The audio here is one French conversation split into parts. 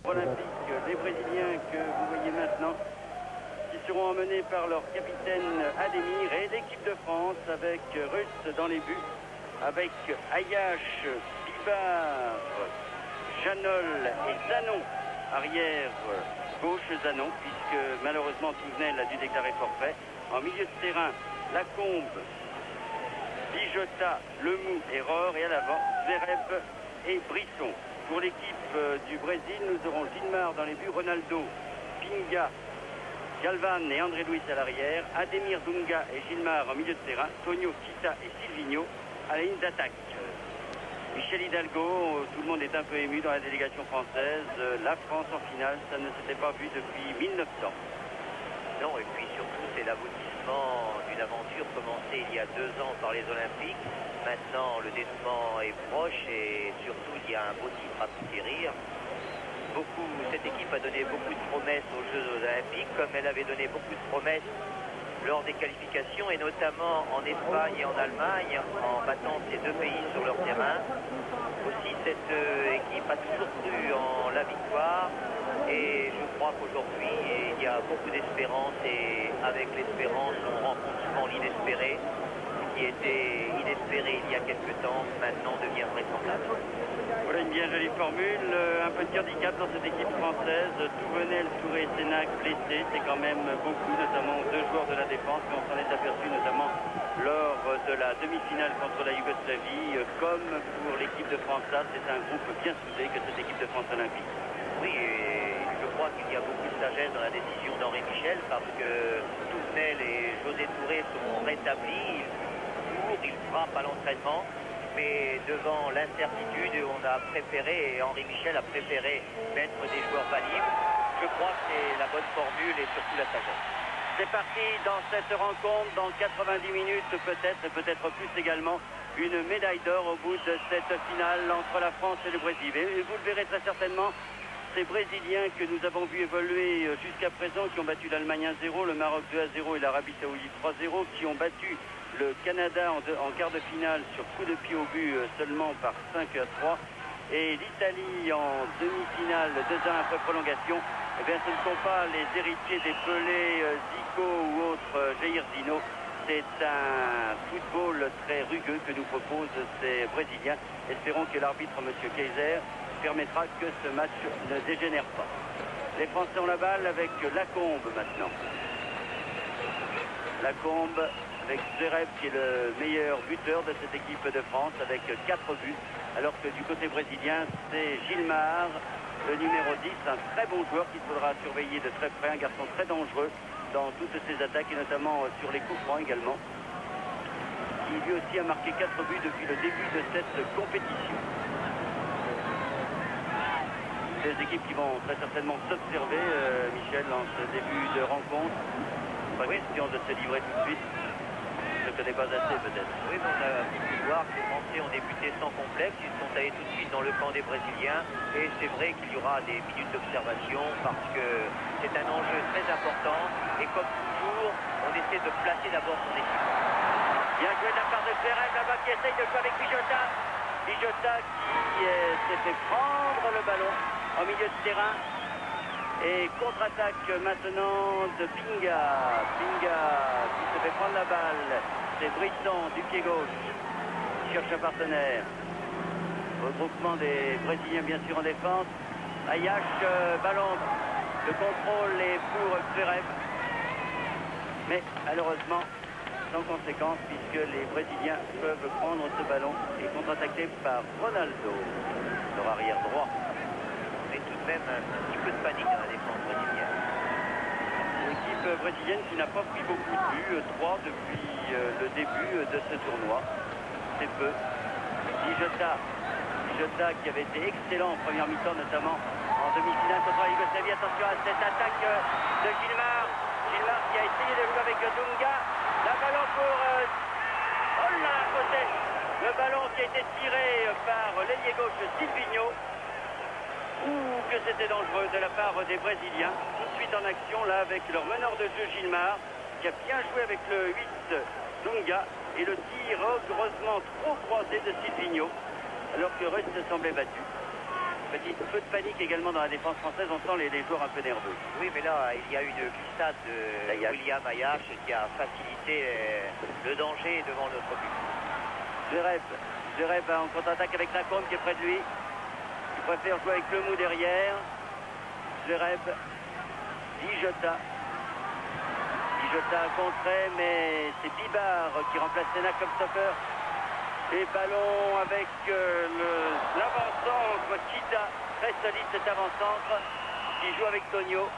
olympique, les Brésiliens que vous voyez maintenant, qui seront emmenés par leur capitaine Ademir, et l'équipe de France avec Russe dans les buts, avec Ayache, Bibar, Janol et Zanon, arrière gauche Zanon, puisque malheureusement Touvenel a dû déclarer forfait. En milieu de terrain, Lacombe, Bijota, Lemou et Rohr, et à l'avant, Zverev et Brisson. Pour l'équipe du Brésil, nous aurons Gilmar dans les buts, Ronaldo, Pinga, Galvan et André Luis à l'arrière, Ademir, Dunga et Gilmar en milieu de terrain, Tonio, Kita et Silvino à la ligne d'attaque. Michel Hidalgo, tout le monde est un peu ému dans la délégation française. La France en finale, ça ne s'était pas vu depuis 1900. Non, et puis surtout, c'est l'aboutissement d'une aventure commencée il y a 2 ans par les Olympiques. Maintenant, le dénouement est proche et surtout, il y a un beau titre à conquérir. Cette équipe a donné beaucoup de promesses aux Jeux Olympiques, comme elle avait donné beaucoup de promesses lors des qualifications, et notamment en Espagne et en Allemagne, en battant ces 2 pays sur leur terrain. Aussi, cette équipe a toujours cru en la victoire, et je crois qu'aujourd'hui, il y a beaucoup d'espérance, et avec l'espérance, on rencontre souvent l'inespéré. Ce qui était inespéré il y a quelques temps, maintenant devient vraisemblable. Voilà une bien jolie formule, un petit handicap dans cette équipe française. Touvenel, Touré et Sénac blessés, c'est quand même beaucoup, notamment 2 joueurs de la défense, mais on s'en est aperçu notamment lors de la demi-finale contre la Yougoslavie. Comme pour l'équipe de France A, c'est un groupe bien soudé que cette équipe de France olympique. Oui, et je crois qu'il y a beaucoup de sagesse dans la décision d'Henri Michel, parce que Touvenel et José Touré sont rétablis, ils frappent à l'entraînement. Mais devant l'incertitude, on a préféré, et Henri Michel a préféré mettre des joueurs bas libres. Je crois que c'est la bonne formule et surtout la sagesse. C'est parti dans cette rencontre, dans 90 minutes peut-être plus également, une médaille d'or au bout de cette finale entre la France et le Brésil. Et vous le verrez très certainement, ces Brésiliens que nous avons vu évoluer jusqu'à présent, qui ont battu l'Allemagne 1-0, le Maroc 2-0 et l'Arabie Saoudite 3-0, qui ont battu le Canada en quart de finale sur coup de pied au but seulement par 5-3, et l'Italie en demi-finale 2-1 après prolongation. Eh bien, ce ne sont pas les héritiers des Pelé, Zico ou autres, Jair Zino. C'est un football très rugueux que nous proposent ces Brésiliens. Espérons que l'arbitre, M. Kaiser, permettra que ce match ne dégénère pas. Les Français ont la balle avec Lacombe maintenant. Lacombe avec Zverev qui est le meilleur buteur de cette équipe de France avec 4 buts, alors que du côté brésilien c'est Gilmar, le numéro 10, un très bon joueur qu'il faudra surveiller de très près, un garçon très dangereux dans toutes ses attaques et notamment sur les coups francs également, qui lui aussi a marqué 4 buts depuis le début de cette compétition. Des équipes qui vont très certainement s'observer, Michel, en ce début de rencontre. Pas question de se livrer tout de suite. Je ne connais pas assez peut-être. Oui, mais on a pu voir que les Français ont débuté sans complexe. Ils sont allés tout de suite dans le camp des Brésiliens. Et c'est vrai qu'il y aura des minutes d'observation parce que c'est un enjeu très important. Et comme toujours, on essaie de placer d'abord son équipe. Bien joué de la part de Zverev, là-bas qui essaye de jouer avec Bijota. Bijota qui s'est fait prendre le ballon en milieu de terrain. Et contre-attaque maintenant de Pinga. Pinga qui se fait prendre la balle. C'est Brisson du pied gauche. Il cherche un partenaire. Regroupement des Brésiliens bien sûr en défense. Ayache, ballon. Le contrôle est pour Zverev. Mais malheureusement sans conséquence puisque les Brésiliens peuvent prendre ce ballon et contre-attaquer par Ronaldo, leur arrière droit. Mais tout de même un petit peu de panique dans la défense brésilienne. L'équipe brésilienne qui n'a pas pris beaucoup de buts, 3 depuis le début de ce tournoi. C'est peu. Bijota qui avait été excellent en première mi-temps, notamment en demi-finale contre la Yougoslavie. Attention à cette attaque de Gilmar. Gilmar qui a essayé de jouer avec Dunga. La ballon pour... oh là là, côté. Le ballon qui a été tiré par l'ailier gauche Silvino. Ouh, que c'était dangereux de la part des Brésiliens. Tout de suite en action là avec leur meneur de jeu Gilmar, qui a bien joué avec le 8 Dunga, et le tir heureusement trop croisé de Silvino, alors que Russ semblait battu. Petit feu de panique également dans la défense française, on sent les joueurs un peu nerveux. Oui, mais là, il y a une glissade de William Ayash qui a facilité le danger devant notre but. Zverev en contre-attaque avec Lacombe qui est près de lui. Il préfère jouer avec le mou derrière. Zverev, Bijota contré, mais c'est Bibar qui remplace Sénac comme stopper. Et ballon avec l'avant-centre, Kita, très solide cet avant-centre, qui joue avec Tonio.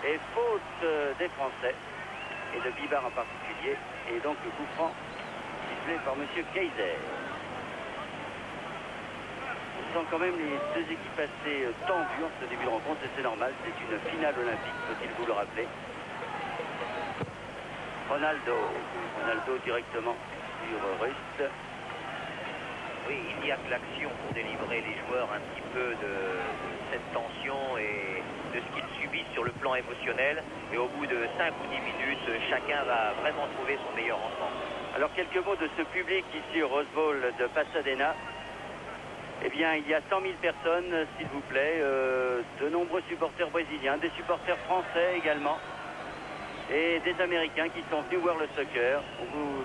Et faute des Français, et de Bibar en particulier. Et donc le coup franc sifflé par M. Kaiser. On sent quand même les deux équipes assez tendues en ce début de rencontre, et c'est normal, c'est une finale olympique, faut-il vous le rappeler. Ronaldo directement sur Rust. Oui, il y a que l'action pour délivrer les joueurs un petit peu de cette tension et de ce qu'ils subissent sur le plan émotionnel. Et au bout de 5 ou 10 minutes, chacun va vraiment trouver son meilleur ensemble. Alors quelques mots de ce public ici au Rose Bowl de Pasadena. Eh bien, il y a 100 000 personnes, s'il vous plaît, de nombreux supporters brésiliens, des supporters français également, et des Américains qui sont venus voir le soccer.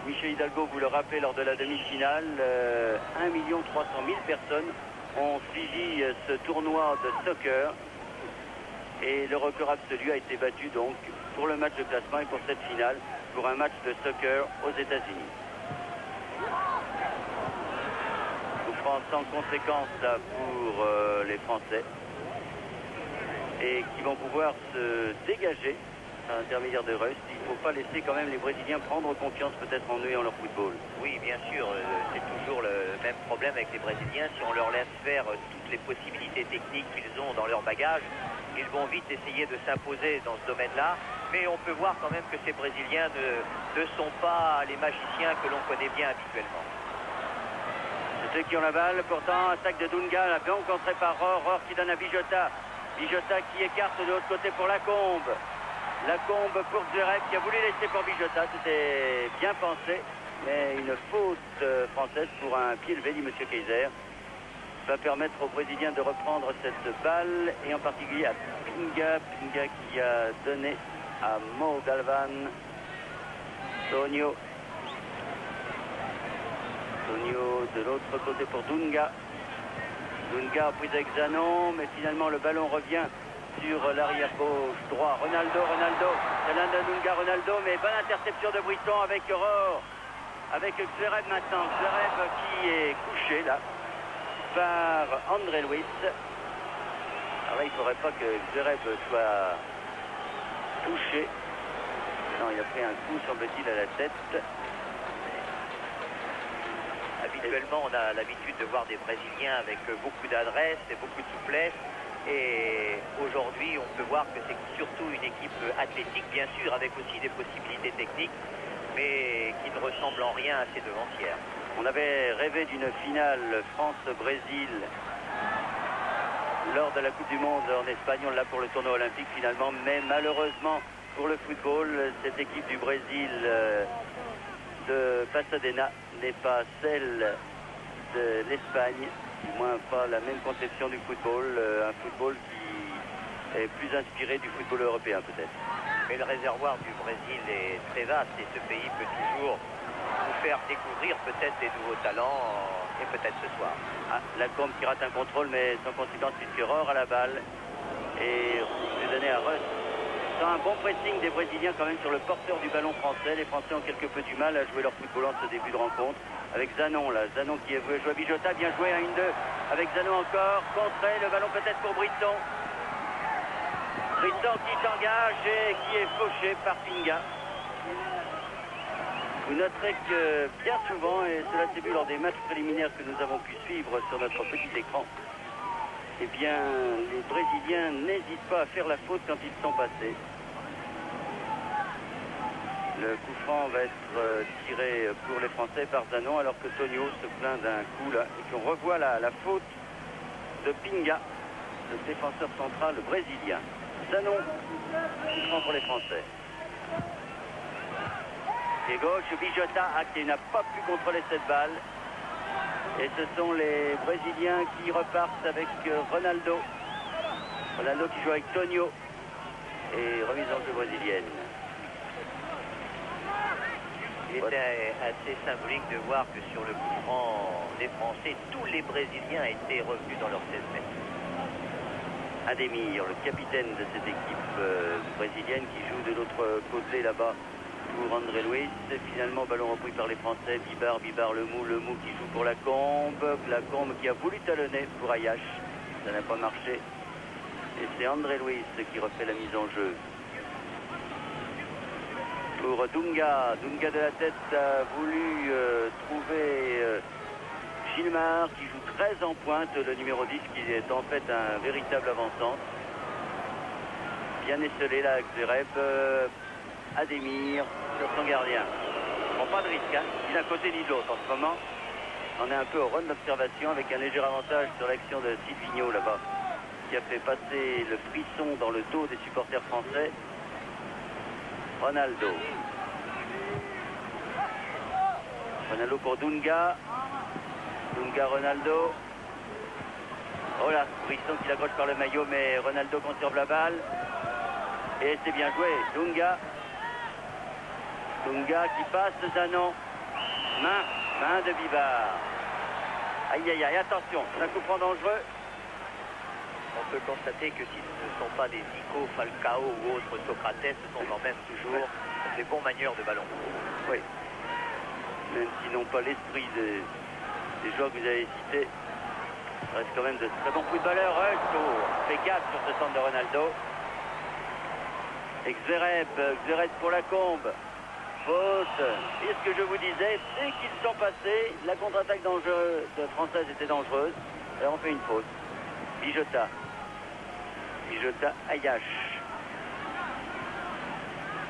Michel Hidalgo vous le rappelez lors de la demi-finale, 1 300 000 personnes ont suivi ce tournoi de soccer, et le record absolu a été battu donc pour le match de classement et pour cette finale, pour un match de soccer aux États-Unis. Sans conséquence là, pour les Français, et qui vont pouvoir se dégager à l'intermédiaire de Rust. Il ne faut pas laisser quand même les Brésiliens prendre confiance peut-être en eux et en leur football. Oui, bien sûr, c'est toujours le même problème avec les Brésiliens. Si on leur laisse faire toutes les possibilités techniques qu'ils ont dans leur bagage, ils vont vite essayer de s'imposer dans ce domaine-là. Mais on peut voir quand même que ces Brésiliens ne sont pas les magiciens que l'on connaît bien habituellement. Ceux qui ont la balle, pourtant, attaque de Dunga, la bien contrée par Rohr qui donne à Bijota. Bijota qui écarte de l'autre côté pour Lacombe. Lacombe pour Zverev qui a voulu laisser pour Bijota. C'était bien pensé, mais une faute française pour un pied levé, dit M. Kaiser, va permettre aux Brésiliens de reprendre cette balle, et en particulier à Pinga qui a donné à Mo Galvan. Tonio de l'autre côté pour Dunga. Dunga a pris avec Zanon, mais finalement le ballon revient sur l'arrière gauche droit. Ronaldo, c'est l'un de Dunga, Ronaldo, mais bonne interception de Brisson avec Rohr, avec Zverev maintenant. Zverev qui est couché là par André Luiz. Alors là, il ne faudrait pas que Zverev soit touché. Non, il a pris un coup, semble-t-il, à la tête. Habituellement, on a l'habitude de voir des Brésiliens avec beaucoup d'adresse et beaucoup de souplesse. Et aujourd'hui, on peut voir que c'est surtout une équipe athlétique, bien sûr, avec aussi des possibilités techniques, mais qui ne ressemble en rien à ses devancières. On avait rêvé d'une finale France-Brésil lors de la Coupe du Monde en Espagne. On l'a pour le tournoi olympique finalement, mais malheureusement pour le football, cette équipe du Brésil de Pasadena n'est pas celle de l'Espagne, du moins pas la même conception du football, un football qui est plus inspiré du football européen peut-être. Mais le réservoir du Brésil est très vaste, et ce pays peut toujours nous faire découvrir peut-être des nouveaux talents, et peut-être ce soir. Lacombe qui rate un contrôle, mais sans conséquence, puisque Rohr à la balle, et c'est donné à Rust. Un bon pressing des Brésiliens quand même sur le porteur du ballon français. Les Français ont quelque peu du mal à jouer leur football en ce début de rencontre. Avec Zanon là, Zanon qui veut jouer à Bijota, bien joué à 1-2. Avec Zanon encore, contré, le ballon peut-être pour Brisson. Brisson qui s'engage et qui est fauché par Pinga. Vous noterez que bien souvent, et cela s'est vu lors des matchs préliminaires que nous avons pu suivre sur notre petit écran, eh bien, les Brésiliens n'hésitent pas à faire la faute quand ils sont passés. Le coup franc va être tiré pour les Français par Zanon, alors que Tonio se plaint d'un coup là, et qu'on revoit la faute de Pinga, le défenseur central brésilien. Zanon, coup franc pour les Français. Pied gauche, Bijota qui n'a pas pu contrôler cette balle. Et ce sont les Brésiliens qui repartent avec Ronaldo. Ronaldo qui joue avec Tonio. Et remise en jeu brésilienne. Il était assez symbolique de voir que sur le coup franc des Français, tous les Brésiliens étaient revenus dans leur 16 mètres. Ademir, le capitaine de cette équipe brésilienne qui joue de l'autre côté là-bas pour André Luis. Finalement, ballon repris par les Français. Bibar, le mou qui joue pour Lacombe. Lacombe qui a voulu talonner pour Ayash. Ça n'a pas marché. Et c'est André Luis qui refait la mise en jeu. Pour Dunga. Dunga de la tête a voulu trouver Gilmar qui joue très en pointe, le numéro 10 qui est en fait un véritable avant-centre. Bien esselé là avec Zverev. Ademir sur son gardien. Bon, pas de risque, hein, ni d'un côté ni de l'autre en ce moment. On est un peu au run d'observation avec un léger avantage sur l'action de Silvino là-bas, qui a fait passer le frisson dans le dos des supporters français. Ronaldo. Ronaldo pour Dunga. Dunga, Ronaldo. Oh là, frisson qui l'accroche par le maillot, mais Ronaldo conserve la balle. Et c'est bien joué. Dunga. Dunga qui passe Zanon. Main de Bibar. Aïe aïe aïe, attention, c'est un coup franc dangereux. On peut constater que si ce ne sont pas des Zico, Falcao ou autres Socrates, ce sont quand même toujours des bons manieurs de ballon. Oui. Même s'ils n'ont pas l'esprit des joueurs que vous avez cités, ça reste quand même de très bons footballeurs. Fait 4 sur ce centre de Ronaldo. Et Zverev pour Lacombe. Faute. Et ce que je vous disais, dès qu'ils sont passés, la contre-attaque française était dangereuse. Alors on fait une faute. Bijota Ayash.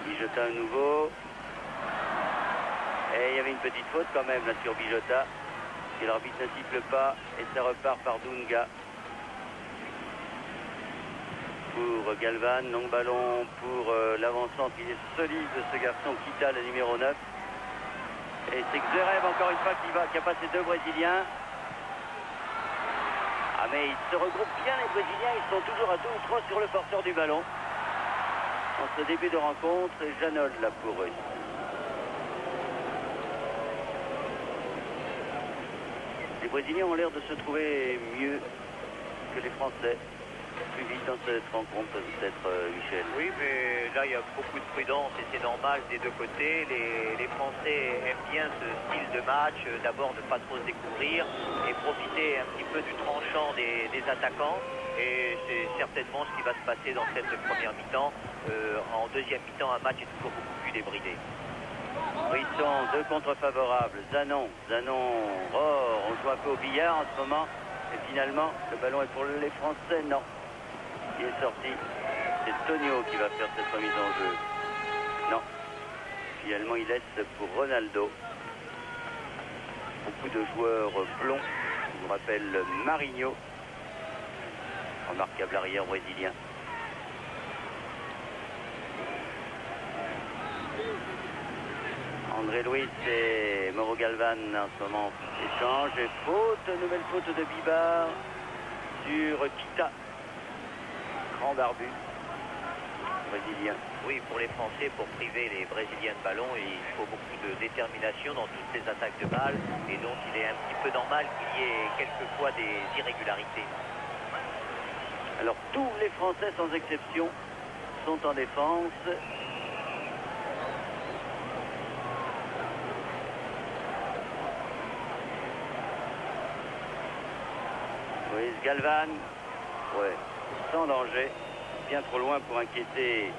Bijota à nouveau. Et il y avait une petite faute quand même là sur Bijota. Et l'arbitre ne siffle pas. Et ça repart par Dunga. Pour Galvan, long ballon pour l'avancante. Il est solide ce garçon, Kita, le numéro 9. Et c'est Zverev encore une fois qui a passé deux Brésiliens. Ah mais ils se regroupent bien les Brésiliens, ils sont toujours à 2 ou 3 sur le porteur du ballon. En ce début de rencontre, et Janol là pour eux. Les Brésiliens ont l'air de se trouver mieux que les Français. Plus vite dans cette rencontre peut-être, Michel. Oui, mais là il y a beaucoup de prudence et c'est normal des deux côtés. Les Français aiment bien ce style de match, d'abord ne pas trop se découvrir et profiter un petit peu du tranchant des attaquants. Et c'est certainement ce qui va se passer dans cette première mi-temps. En deuxième mi-temps, un match est toujours beaucoup plus débridé. Brisson, 2 contre favorables. Zanon, on joue un peu au billard en ce moment. Et finalement, le ballon est pour les Français. Non. Il est sorti. C'est Tonio qui va faire cette remise en jeu. Non. Finalement, il laisse pour Ronaldo. Beaucoup de joueurs blonds. Je vous rappelle Marinho. Remarquable arrière brésilien. André Luis et Mauro Galvan en ce moment échange. Et faute, nouvelle faute de Bibar sur Kita. Grand barbu brésilien. Oui, pour les Français, pour priver les Brésiliens de ballon, il faut beaucoup de détermination dans toutes les attaques de balles. Et donc il est un petit peu normal qu'il y ait quelquefois des irrégularités. Alors tous les Français sans exception sont en défense. Ruiz Galvan, ouais, sans danger, bien trop loin pour inquiéter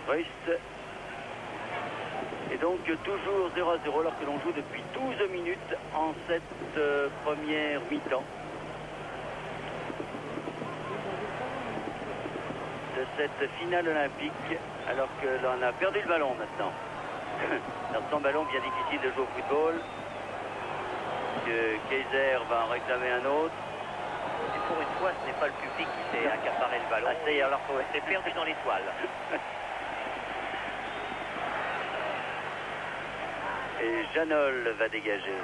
Rust. Et donc toujours 0-0 alors que l'on joue depuis 12 minutes en cette première mi-temps de cette finale olympique, alors que l'on a perdu le ballon maintenant. Dans son ballon, bien difficile de jouer au football. Que Kaiser va en réclamer un autre. Et pour une fois, ce n'est pas le public qui s'est accaparé le ballon. Ah, alors, c'est perdu dans l'étoile. Et Janol va dégager.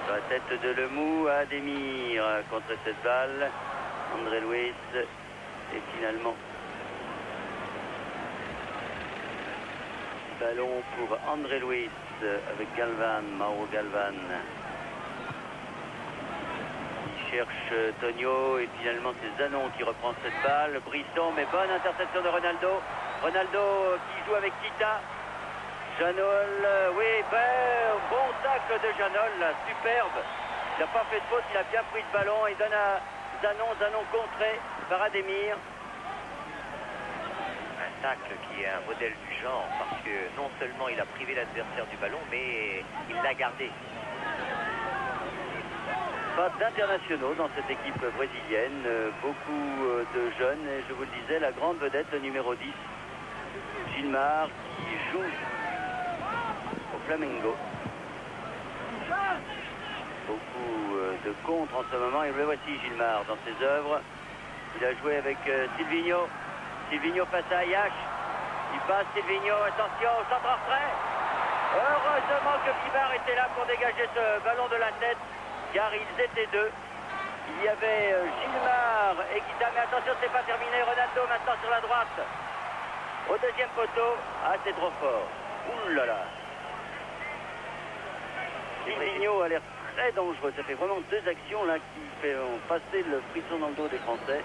La tête de Lemou à Adémir contre cette balle. André Louis et finalement ballon pour André Louis avec Galvan, Mauro Galvan. Il cherche Tonio et finalement c'est Zanon qui reprend cette balle. Brisson, mais bonne interception de Ronaldo. Ronaldo qui joue avec Kita. Janol, oui, ben, bon tacle de Janol, là, superbe. Il n'a pas fait de faute, il a bien pris le ballon. Il donne à Zanon, Zanon contré par Adémir. Un tacle qui est un modèle du genre parce que non seulement il a privé l'adversaire du ballon, mais il l'a gardé. Pas d'internationaux dans cette équipe brésilienne, beaucoup de jeunes, et je vous le disais, la grande vedette, le numéro 10, Gilmar, qui joue au Flamengo. Beaucoup de contre en ce moment, et le voici Gilmar dans ses œuvres. Il a joué avec Silvinho. Silvinho passe à Ayash. Il passe Silvinho, attention au centre retrait. Heureusement que Pivard était là pour dégager ce ballon de la tête, car ils étaient deux. Il y avait Gilmar et Kita, mais attention, c'est pas terminé. Ronaldo maintenant sur la droite. Au deuxième poteau. Ah, c'est trop fort. Ouh là là. Silvinho a l'air très dangereux. Ça fait vraiment deux actions là qui font passer le frisson dans le dos des Français.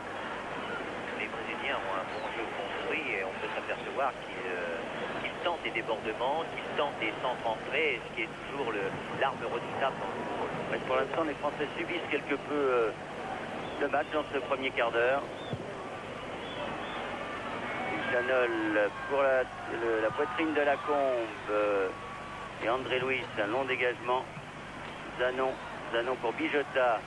Les Brésiliens ont un bon jeu construit et on peut s'apercevoir qu'ils tentent des débordements, qu'ils tentent des centres entrées, ce qui est toujours l'arme redoutable dans le football. Ouais, pour l'instant, les Français subissent quelque peu le match dans ce premier quart d'heure. Janol pour la poitrine de Lacombe et André Louis, un long dégagement. Zanon pour Bijota.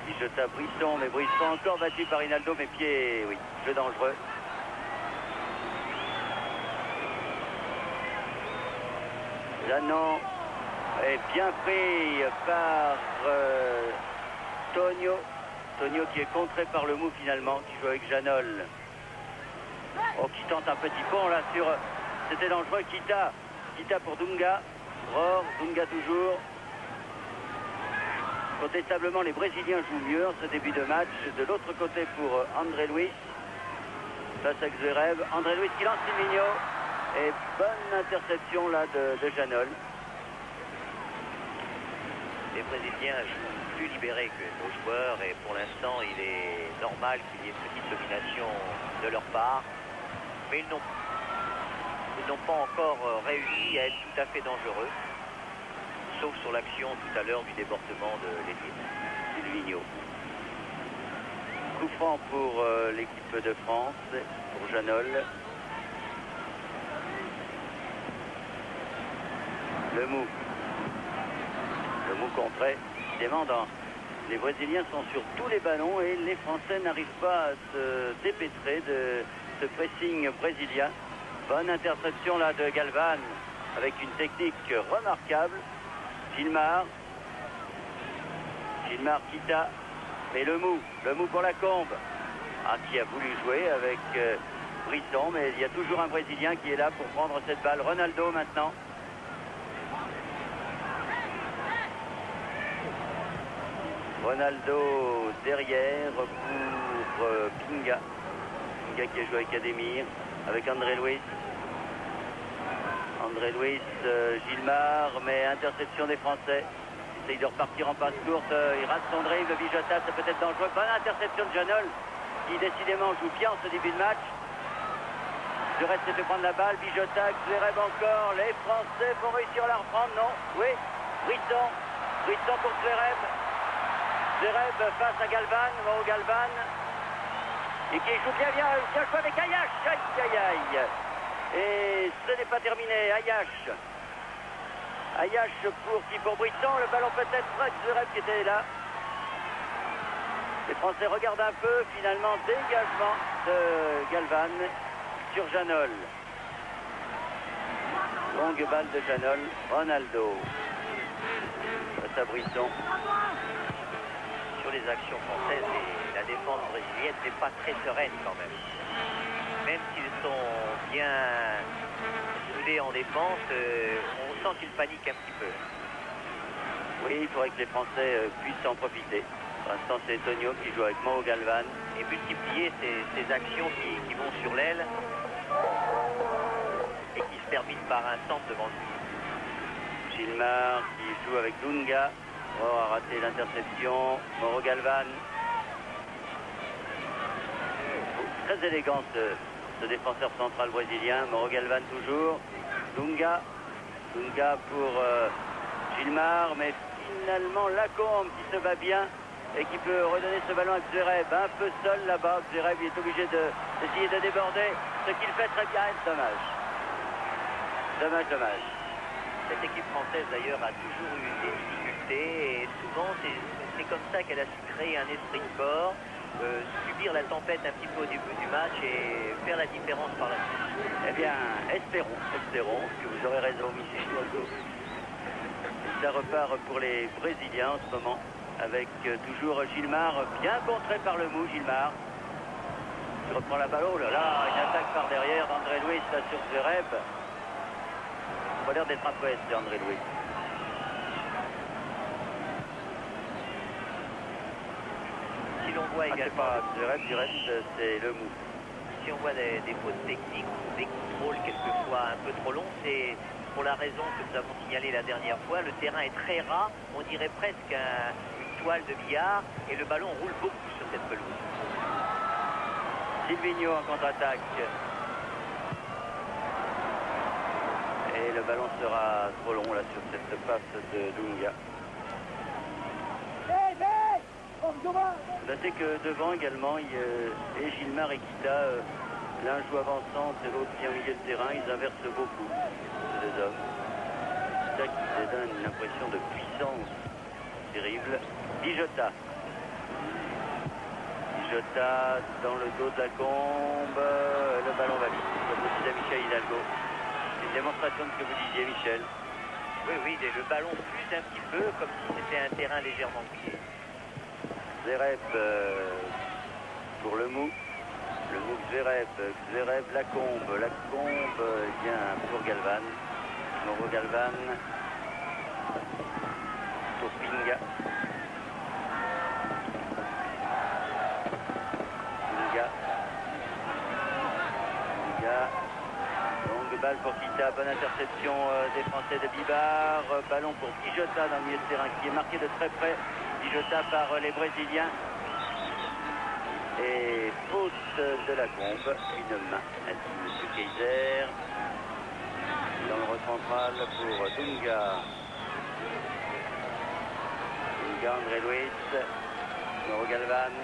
Bijota, Brisson, mais Brisson encore battu par Rinaldo, mais pied, oui, jeu dangereux. Zanon est bien pris par Tonio. Tonio qui est contré par le mou finalement, qui joue avec Janol. Oh, qui tente un petit pont là sur... C'était dangereux, Kita. Kita pour Dunga. Rohr, Dunga toujours. Contestablement, les Brésiliens jouent mieux en ce début de match. De l'autre côté pour André Louis. Face à Zverev. André Louis qui lance Silvinho. Et bonne interception là de Janol. Les Brésiliens jouent plus libérés que nos joueurs et pour l'instant il est normal qu'il y ait une petite domination de leur part. Mais ils n'ont pas encore réussi à être tout à fait dangereux. Sauf sur l'action tout à l'heure du débordement de l'élite. Silvinho. Coup franc pour l'équipe de France, pour Janol. Le mou contré. Évidemment, les Brésiliens sont sur tous les ballons et les Français n'arrivent pas à se dépêtrer de ce pressing brésilien. Bonne interception là de Galvan avec une technique remarquable. Gilmar Kita et le mou pour Lacombe. Ah, qui a voulu jouer avec Brisson, mais il y a toujours un Brésilien qui est là pour prendre cette balle. Ronaldo maintenant. Ronaldo derrière pour Pinga. Pinga qui a joué avec Adémir, avec André Louis. André Louis, Gilmar, mais interception des Français. Il essaye de repartir en passe courte. Il rate son drive. Bijota, ça peut être dangereux. Bonne interception de Janol, qui décidément joue bien en ce début de match. Le reste, c'est de prendre la balle. Bijota, Zverev encore. Les Français vont réussir à la reprendre, non? Oui. Brisson pour Zverev. Zverev face à Galvan, au Galvan. Et qui joue bien joué avec Ayash. Aïe. Et ce n'est pas terminé. Ayash pour Brisson. Le ballon peut-être avec Zverev qui était là. Les Français regardent un peu. Finalement, dégagement de Galvan sur Janol. Longue balle de Janol. Ronaldo. Face à Brisson. Sur les actions françaises, la défense brésilienne n'est pas très sereine quand même. Même s'ils sont bien soudés en défense, on sent qu'ils paniquent un petit peu. Oui, il faudrait que les Français puissent en profiter. Pour l'instant, c'est Tonio qui joue avec Mauro Galvan. Et multiplier ces actions qui vont sur l'aile et qui se terminent par un centre devant lui. Gilmar qui joue avec Dunga. Oh, a raté l'interception. Mauro Galvan. Très élégant ce défenseur central brésilien. Mauro Galvan toujours. Dunga. Dunga pour Gilmar, mais finalement Lacombe qui se bat bien et qui peut redonner ce ballon à Zverev. Un peu seul là-bas. Zverev est obligé d'essayer de déborder, ce qu'il fait très bien. Dommage. Dommage, dommage. Cette équipe française d'ailleurs a toujours eu des difficultés et souvent c'est comme ça qu'elle a su créer un esprit de corps, subir la tempête un petit peu au début du match et faire la différence par la suite. Eh bien, espérons que vous aurez raison, Michel Hidalgo. Ça repart pour les Brésiliens en ce moment, avec toujours Gilmar, bien contré par le mou, Gilmar. Il reprend la balle, oh là là, une attaque par derrière d'André Louis là sur Zverev. Il a l'air d'être un poète, André Louis. Si l'on voit également... c'est pas Zverev direct, c'est le mou. Si on voit des fautes techniques, des contrôles quelquefois un peu trop longs, c'est pour la raison que nous avons signalé la dernière fois. Le terrain est très ras, on dirait presque une toile de billard, et le ballon roule beaucoup sur cette pelouse. Silvino en contre-attaque. Et le ballon sera trop long là sur cette passe de Dunga. Notez que devant également, et Gilmar et Kita, l'un joue avant-centre et l'autre vient au milieu de terrain, ils inversent beaucoup, ces deux hommes. C'est ça qui donne une impression de puissance terrible. Bijota. Bijota dans le dos de Lacombe, le ballon va vite, comme le disait Michel Hidalgo. C'est une démonstration de ce que vous disiez, Michel. Oui, le ballon fuse un petit peu, comme si c'était un terrain légèrement mouillé. Zverev pour le mou. Le mou Zverev. Zverev, Lacombe. Lacombe vient pour Galvan. Mauro Galvan. Pour Pinga. Pinga. Longue balle pour Kita. Bonne interception des Français de Bibar. Ballon pour Bijota dans le milieu de terrain qui est marqué de très près. Bijota par les Brésiliens. Et faute de Lacombe. Une main à M. Kaiser. Dans le rond central pour Dunga. Dunga, André Louis. Mauro Galvan.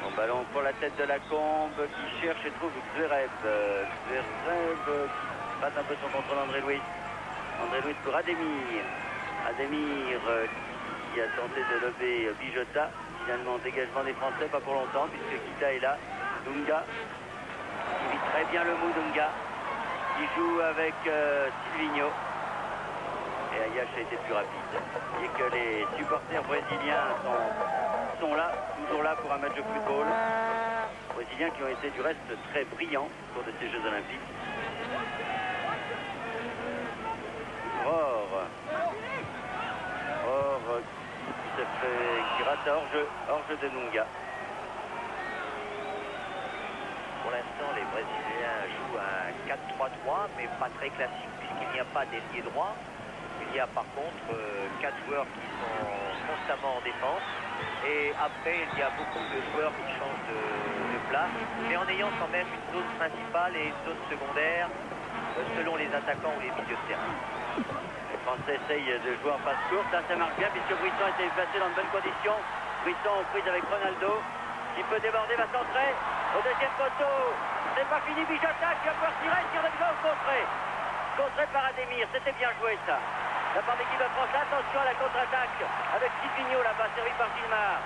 Bon ballon pour la tête de Lacombe qui cherche et trouve Zverev. Zverev qui passe un peu son contrôle André Louis. André Louis pour Ademir. Ademir qui a tenté de lever Bijota. Finalement, dégagement des Français, pas pour longtemps, puisque Kita est là. Dunga, qui vit très bien le mou, Dunga, qui joue avec Silvino. Et Ayash a été plus rapide. Et que les supporters brésiliens sont là, toujours là pour un match de football. Brésiliens qui ont été du reste très brillants au cours de ces Jeux Olympiques. Qui se fait gratter hors-jeu de Dunga. Pour l'instant, les Brésiliens jouent un 4-3-3, mais pas très classique, puisqu'il n'y a pas d'ailier droit. Il y a par contre 4 joueurs qui sont constamment en défense. Et après, il y a beaucoup de joueurs qui changent de place, mais en ayant quand même une zone principale et une zone secondaire, selon les attaquants ou les milieux de terrain. Les Français essayent de jouer en passe courte. Là, ça marche bien puisque Brisson a été placé dans de bonnes conditions. Brisson en prise avec Ronaldo. Qui peut déborder, va centrer. Au deuxième poteau. C'est pas fini. Bijota qui va pouvoir tirer. Tire de gauche contré. Contré par Ademir. C'était bien joué ça. La part d'équipe de France. Attention à la contre-attaque. Avec Silvino là-bas, servi par Gilmar.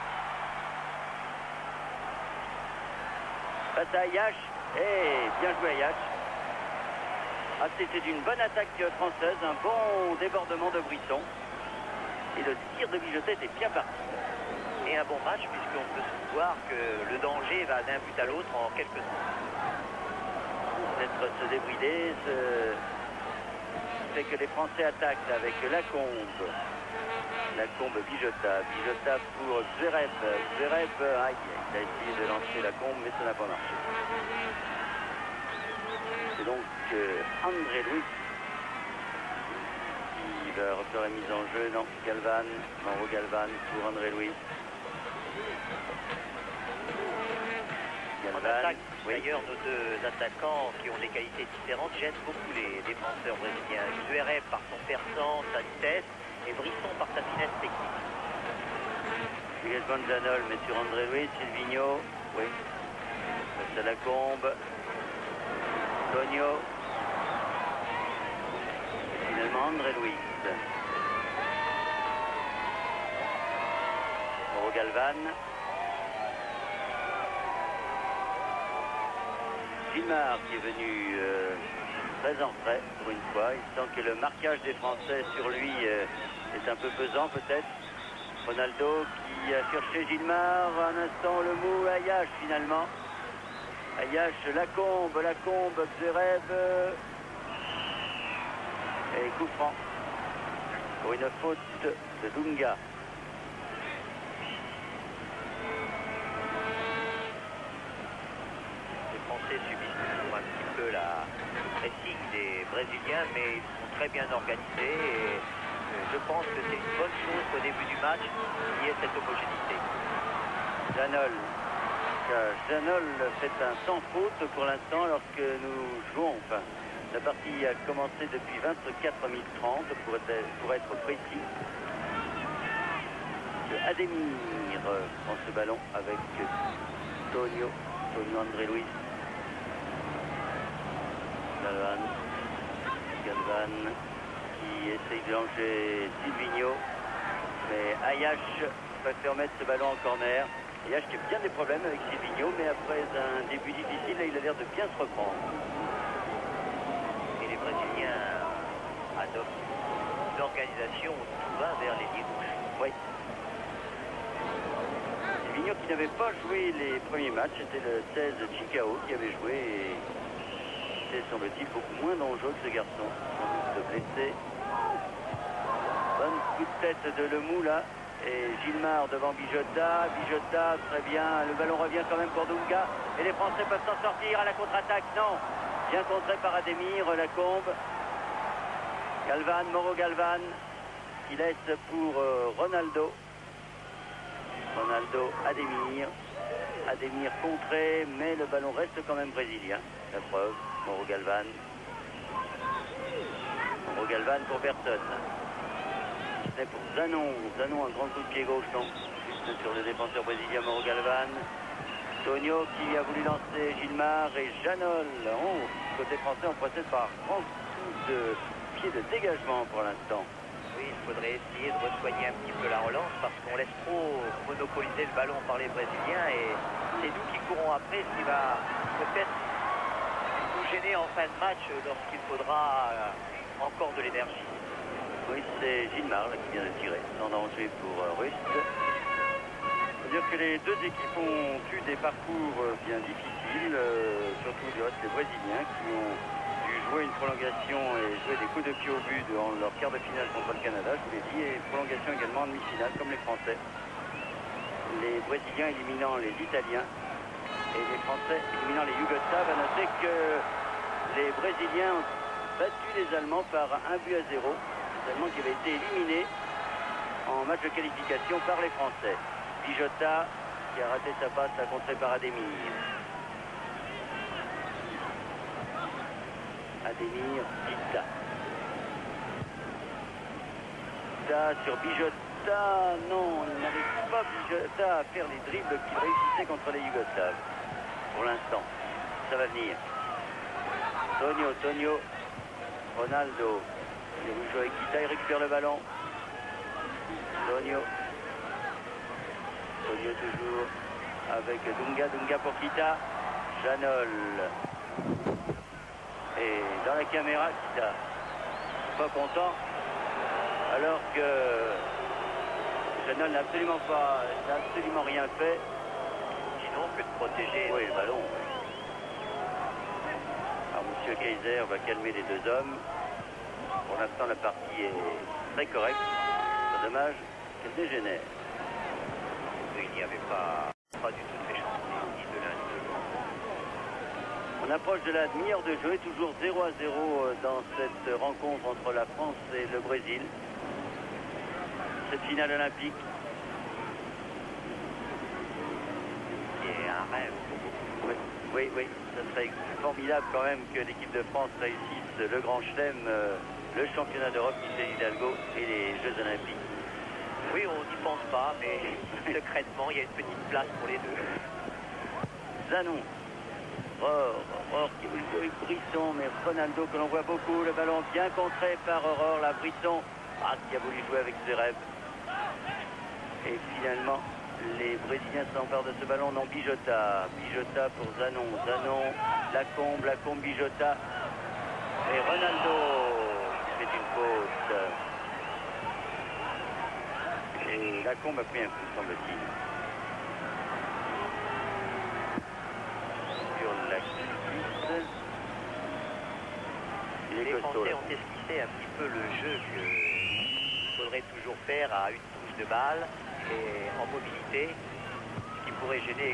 Face à Ayash. Et bien joué Ayash. Ah, c'était une bonne attaque française, un bon débordement de Brisson. Et le tir de Bijota était bien parti. Et un bon match, puisqu'on peut voir que le danger va d'un but à l'autre en quelques secondes. Peut-être se débrider, fait que les Français attaquent avec Lacombe. Lacombe, Bijota. Bijota pour Zverev. Zverev, aïe, il a essayé de lancer Lacombe, mais ça n'a pas marché. C'est donc André Louis qui va refaire la mise en jeu. Non, Galvan, Mauro Galvan pour André Louis. En attaque, oui. D'ailleurs, nos deux attaquants qui ont des qualités différentes gênent beaucoup les défenseurs brésiliens. Zverev par son perçant, sa vitesse, et Brisson par sa finesse technique. Sigismond Janol met sur André Louis, Silvino, oui. C'est Lacombe. Tonio. Et finalement André Louis. Mauro Galvan. Gilmar qui est venu très en frais pour une fois. Il sent que le marquage des Français sur lui est un peu pesant peut-être. Ronaldo qui a cherché Gilmar. Un instant le mou. Ayache finalement. Ayache, Lacombe, Zverev. Et coup franc pour une faute de Dunga. Subissent toujours un petit peu le pressing des Brésiliens, mais ils sont très bien organisés et je pense que c'est une bonne chose qu'au début du match, il y ait cette homogénéité. Janol. Janol fait un sans faute pour l'instant alors que nous jouons. Enfin, la partie a commencé depuis 24 minutes 30 pour être précis. Ademir prend ce ballon avec Tonio André Louis. Galvan qui essaye de langer Silvino, mais Ayache préfère mettre ce ballon en corner. Ayache qui a bien des problèmes avec Silvino, mais après un début difficile, là, il a l'air de bien se reprendre. Et les Brésiliens adoptent une organisation où tout va vers les lignes rouges. Oui. Silvino qui n'avait pas joué les premiers matchs, c'était le 16 Chicao qui avait joué et c'est semble-t-il beaucoup moins dangereux que ce garçon. Sans doute blessé. Bonne coup de tête de Lemou là. Et Gilmar devant Bijota. Bijota, très bien. Le ballon revient quand même pour Dunga. Et les Français peuvent s'en sortir à la contre-attaque. Non. Bien contré par Ademir, Lacombe. Galvan, Mauro Galvan. Qui laisse pour Ronaldo. Ronaldo, Ademir. Ademir contré, mais le ballon reste quand même brésilien. La preuve. Mauro Galvan. Mauro Galvan pour personne. C'est pour Zanon. Zanon, un grand coup de pied gauche, non. Juste sur le défenseur brésilien Mauro Galvan. Tonio qui a voulu lancer Gilmar et Janol. Oh, côté français, on procède par grand coup de pied de dégagement pour l'instant. Oui, il faudrait essayer de resoigner un petit peu la relance parce qu'on laisse trop monopoliser le ballon par les Brésiliens et c'est nous qui courons après, ce qui va peut-être gêner en fin de match lorsqu'il faudra encore de l'énergie. Oui, c'est Gilmar là, qui vient de tirer. Sans danger pour Rust. Il faut dire que les deux équipes ont eu des parcours bien difficiles, surtout du reste les Brésiliens qui ont dû jouer une prolongation et jouer des coups de pied au but dans leur quart de finale contre le Canada, je vous l'ai dit, et prolongation également en demi-finale comme les Français. Les Brésiliens éliminant les Italiens et les Français éliminant les Yougoslaves. À noter que les Brésiliens ont battu les Allemands par 1-0. Les Allemands qui avaient été éliminés en match de qualification par les Français. Bijota qui a raté sa passe, contrée par Ademir. Ademir, Dita. Dita sur Bijota. Non, il n'arrive pas Bijota à faire les dribbles qu'il réussissait contre les Yougoslaves. Pour l'instant, ça va venir. Tonio, Ronaldo. Il joue avec Kita, il récupère le ballon. Tonio toujours avec Dunga pour Kita. Janol. Et dans la caméra, Kita. Pas content. Alors que Janol n'a absolument rien fait. Sinon que de protéger. Oui, le ballon. Alors, M. Kaiser va calmer les deux hommes. Pour l'instant, la partie est très correcte. C'est dommage qu'elle dégénère. Il n'y avait pas du tout de méchanceté ni de l'un ni de l'autre. On approche de la demi-heure de jeu, toujours 0-0 dans cette rencontre entre la France et le Brésil. Cette finale olympique. Qui est un rêve pour beaucoup. Oui, ça serait formidable quand même que l'équipe de France réussisse le Grand Chelem, le championnat d'Europe, Michel Hidalgo et les Jeux Olympiques. Oui, on n'y pense pas, mais secrètement, il y a une petite place pour les deux. Zanon, Aurore qui voulait jouer avec Brisson, mais Ronaldo que l'on voit beaucoup, le ballon bien contré par Aurore, la Brisson, qui a voulu jouer avec Zverev. Et finalement, les Brésiliens s'emparent de ce ballon. Non, Bijota pour Zanon, Lacombe, Bijota. Et Ronaldo qui fait une faute. Et Lacombe a pris un coup, semble-t-il. Sur la cuisse. Les Français ont esquissé un petit peu le jeu qu'il faudrait toujours faire à une touche de balle et en mobilité, ce qui pourrait gêner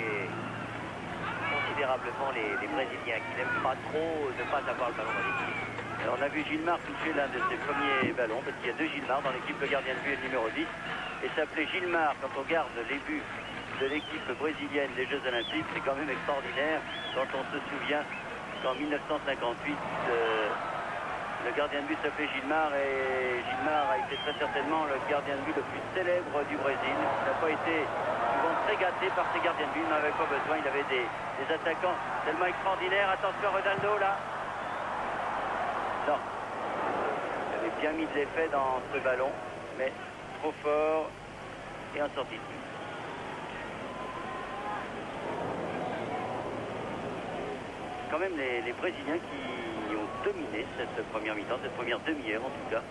considérablement les Brésiliens qui n'aiment pas trop ne pas avoir le ballon dans l'équipe. On a vu Gilmar toucher l'un de ses premiers ballons, parce qu'il y a deux Gilmar dans l'équipe, le gardien de but et le numéro 10. Et s'appeler Gilmar, quand on regarde les buts de l'équipe brésilienne des Jeux Olympiques, c'est quand même extraordinaire quand on se souvient qu'en 1958, le gardien de but s'appelait Gilmar et Gilmar a été très certainement le gardien de but le plus célèbre du Brésil. Il n'a pas été souvent très gâté par ses gardiens de but, il n'en avait pas besoin, il avait des attaquants tellement extraordinaires. Attention Ronaldo là. Non. Il avait bien mis de l'effet dans ce ballon, mais trop fort et en sortie de but. Quand même les Brésiliens qui ont dominé cette première mi-temps, cette première demi-heure en tout cas,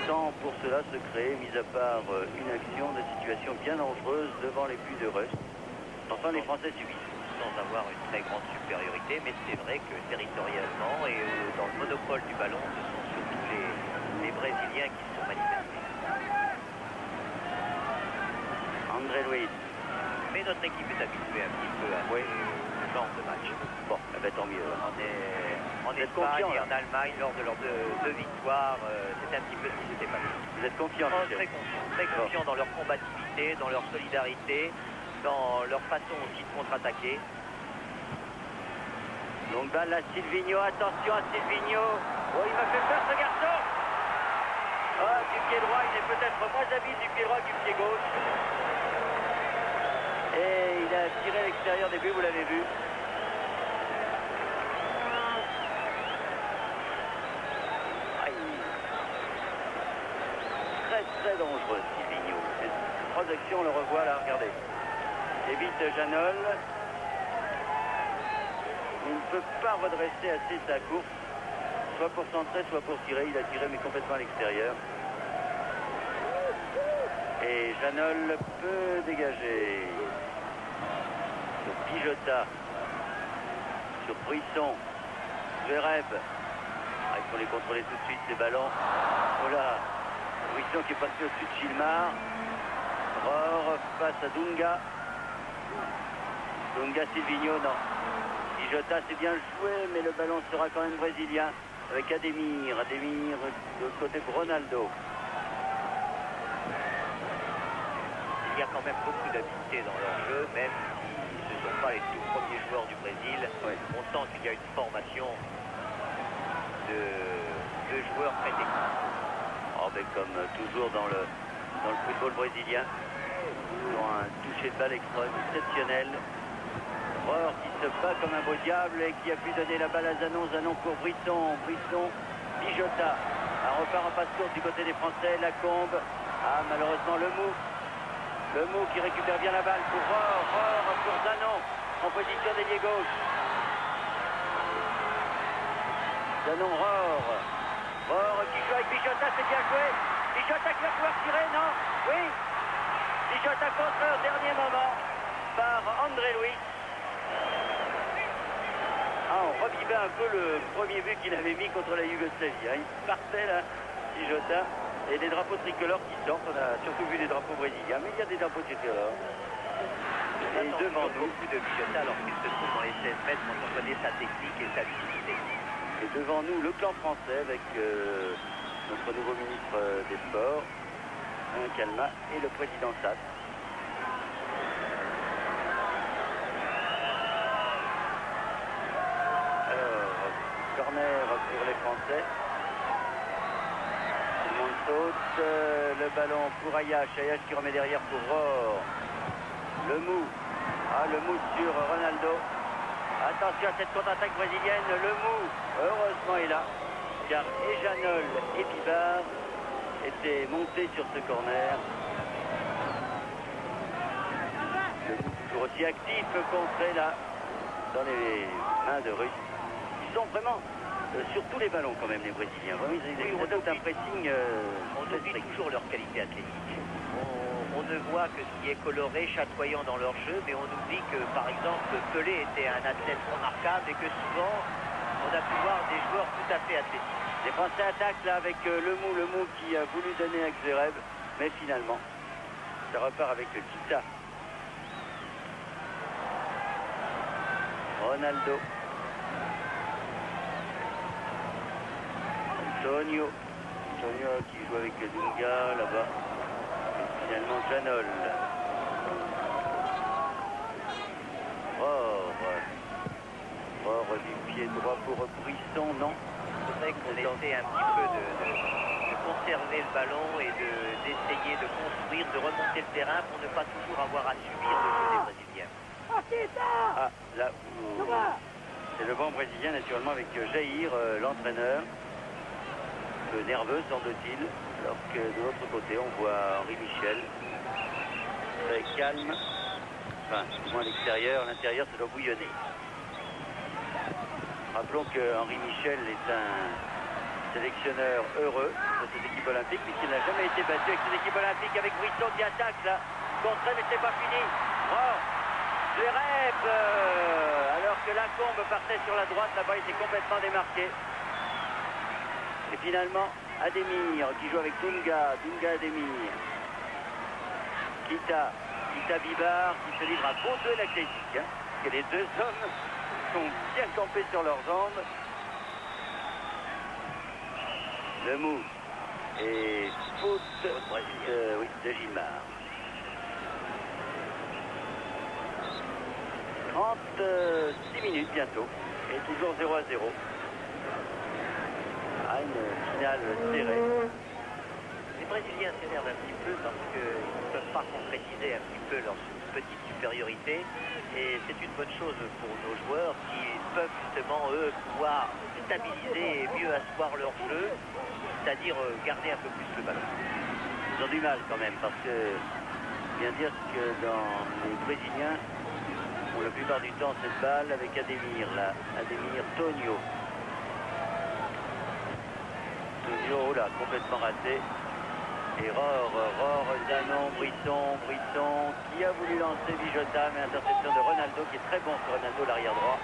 sans pour cela se créer, mis à part une action de situation bien dangereuse devant les buts de Rust. Enfin, les Français subissent. Sans avoir une très grande supériorité, mais c'est vrai que territorialement et dans le monopole du ballon, ce sont surtout les Brésiliens qui se sont manifestés. André Luiz. Mais notre équipe est habituée un petit peu à ce genre de match. Bon, eh ben, tant mieux. En Espagne et en Allemagne, lors de leurs deux victoires, c'était un petit peu ce qui s'était passé. Vous êtes confiant, très confiant dans leur combativité, dans leur solidarité, dans leur façon aussi de contre-attaquer. Donc balle à Silvinho, attention à Silvinho. Oh, il m'a fait peur ce garçon. Du pied droit, il est peut-être moins habile du pied droit que du pied gauche. Et il a tiré à l'extérieur des buts, vous l'avez vu. Très dangereux, Silvinho. Ces trois actions, on le revoit là, regardez. Évite Janol. Il ne peut pas redresser assez sa course, soit pour centrer, soit pour tirer. Il a tiré, mais complètement à l'extérieur. Et Janol peut dégager. Sur Bijota. Sur Brisson. Zverev. Il faut les contrôler tout de suite, ces ballons. Voilà. Brisson qui est passé au-dessus de Gilmar. Rohr face à Dunga. Dunga, Silvinho, non. Bijota, c'est bien joué, mais le ballon sera quand même brésilien avec Ademir. Ademir de l'autre côté pour Ronaldo. Il y a quand même beaucoup d'habileté dans leur jeu, même si ce ne sont pas les tout premiers joueurs du Brésil. Oui. On sent qu'il y a une formation de joueurs très techniques. Mais comme toujours dans le football brésilien, ils ont un toucher de balle exceptionnel. Rohr qui se bat comme un beau diable et qui a pu donner la balle à Zanon. Zanon pour Brisson. Brisson, Bijota. Un repart en passe courte du côté des Français. Lacombe. Malheureusement le mou qui récupère bien la balle pour Rohr. Rohr pour Zanon en position d'ailier gauche. Zanon, Rohr. Rohr qui joue avec Bijota, c'est bien joué. Bijota qui va pouvoir tirer, non? Oui. Bijota contre au dernier moment par André Luiz. Ah, on revivait un peu le premier but qu'il avait mis contre la Yougoslavie. Hein. Il partait là, Jota, et des drapeaux tricolores qui sortent. On a surtout vu des drapeaux brésiliens, mais il y a des drapeaux tricolores. Et devant nous, beaucoup de Jota alors qu'il se trouve dans les 16 mètres quand on connaît sa technique et sa lucidité. Et devant nous, le clan français avec notre nouveau ministre des Sports, Calma, et le président Sass. Alors, corner pour les Français. Tout le monde saute. Le ballon pour Ayash. Ayash qui remet derrière pour Rohr. Le mou. Ah, le mou sur Ronaldo. Attention à cette contre-attaque brésilienne. Le mou, heureusement, est là. Car Ejanol et Bibar étaient montés sur ce corner. Le mou toujours aussi actif, contré là, dans les mains de Russe. Ils sont vraiment sur tous les ballons quand même, les Brésiliens. Vraiment, ils ont un pressing. On oublie toujours leur qualité athlétique. On ne voit que ce qui est coloré, chatoyant dans leur jeu, mais on oublie que, par exemple, Pelé était un athlète remarquable et que souvent, on a pu voir des joueurs tout à fait athlétiques. Les Français attaquent là avec le mou qui a voulu donner à Xereb, mais finalement, ça repart avec Kita. Ronaldo. Antonio. Antonio qui joue avec Dunga là-bas. Finalement, Janol. Rohr du pied droit pour Brisson, non? Il faudrait qu'on essaie un petit peu de conserver le ballon et d'essayer de construire, de remonter le terrain pour ne pas toujours avoir à subir le jeu des Brésiliens. Ah, là, c'est le banc brésilien naturellement avec Jair, l'entraîneur. Un peu nerveux, semble-t-il. Alors que de l'autre côté, on voit Henri Michel. Très calme. Enfin, du moins à l'extérieur. L'intérieur, ça doit bouillonner. Rappelons que Henri Michel est un sélectionneur heureux de cette équipe olympique, puisqu'il n'a jamais été battu avec cette équipe olympique, avec Brisson qui attaque là. Contre, mais c'est pas fini. Oh, Zverev, alors que Lacombe partait sur la droite, là-bas, il était complètement démarqué. Et finalement, Ademir qui joue avec Dunga Ademir. Kita Bibar qui se livre à beau duel athlétique. Hein, parce que les deux hommes sont bien campés sur leurs jambes. Le mou et faute de Gilmar. 36 minutes bientôt et toujours 0-0. Une finale serrée. Les Brésiliens s'énervent un petit peu parce qu'ils ne peuvent pas concrétiser un petit peu leur petite supériorité. Et c'est une bonne chose pour nos joueurs qui peuvent justement, eux, pouvoir stabiliser et mieux asseoir leur jeu, c'est-à-dire garder un peu plus le ballon. Ils ont du mal quand même parce que bien dire que dans les Brésiliens ont la plupart du temps cette balle avec Ademir là. Ademir Tonio. Tonio là, complètement raté. Et Rohr, Zanon, Brisson qui a voulu lancer Vijota, mais interception de Ronaldo qui est très bon sur Ronaldo, l'arrière droit.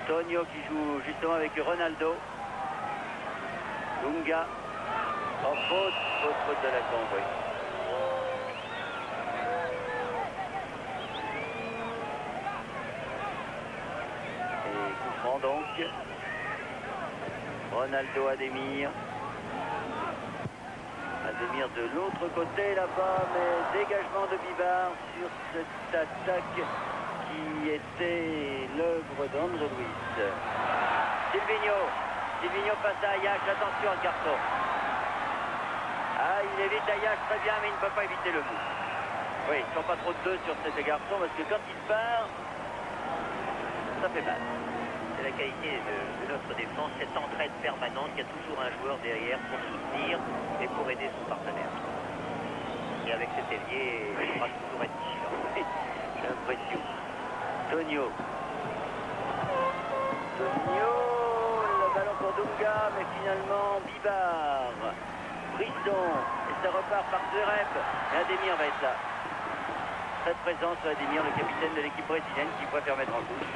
Tonio qui joue justement avec Ronaldo. Dunga. En faute de Lacombe, oui. Et coup franc donc. Ronaldo Ademir. Ademir de l'autre côté là-bas, mais dégagement de Bibar sur cette attaque qui était l'œuvre d'André Luiz. Silvinho face à Ayash, attention à ce garçon. Ah, il évite Ayash très bien, mais il ne peut pas éviter le mou. Oui, ils ne sont pas trop de deux sur ce garçon parce que quand il part, ça fait mal. C'est la qualité de notre défense, cette entraide permanente. Il y a toujours un joueur derrière pour soutenir et pour aider son partenaire. Et avec cet ailier, il faudra toujours être vigilant. J'ai l'impression. Tonio, le ballon pour Dunga, mais finalement Bibar, Brisson, et ça repart par Zverev. Et Ademir va être là. Très présent sur Ademir, le capitaine de l'équipe brésilienne qui préfère mettre en touche.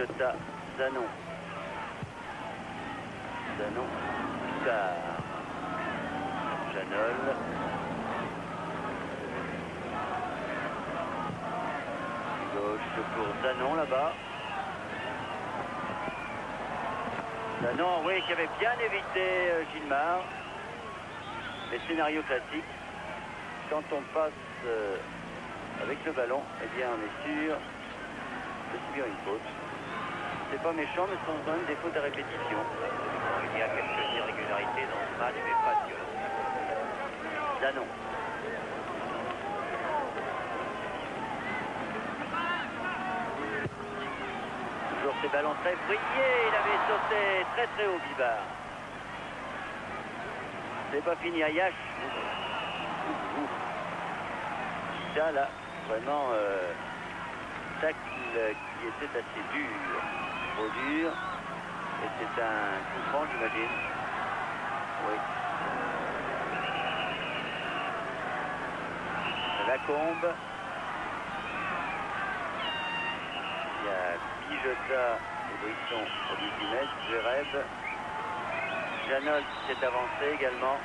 Bijota, Zanon. Zanon, Picard. Janol. Gauche pour Zanon là-bas. Zanon, oui, qui avait bien évité Gilmar. Les scénarios classiques. Quand on passe avec le ballon, eh bien on est sûr de subir une faute. C'est pas méchant, mais ce sont quand même des fautes à répétition. Il y a quelques irrégularités dans ce match, mais pas violentes. Zanon. Toujours ces ballons très brillés. Il avait sauté très très haut, Bibard. C'est pas fini, Ayash. Ça là, vraiment tacle qui était assez dur, trop dur. Et c'est un coup franc, j'imagine. Oui. Lacombe. Il y a Bijota et Brisson au 18 mètres. Gereb. Janol qui s'est avancé également.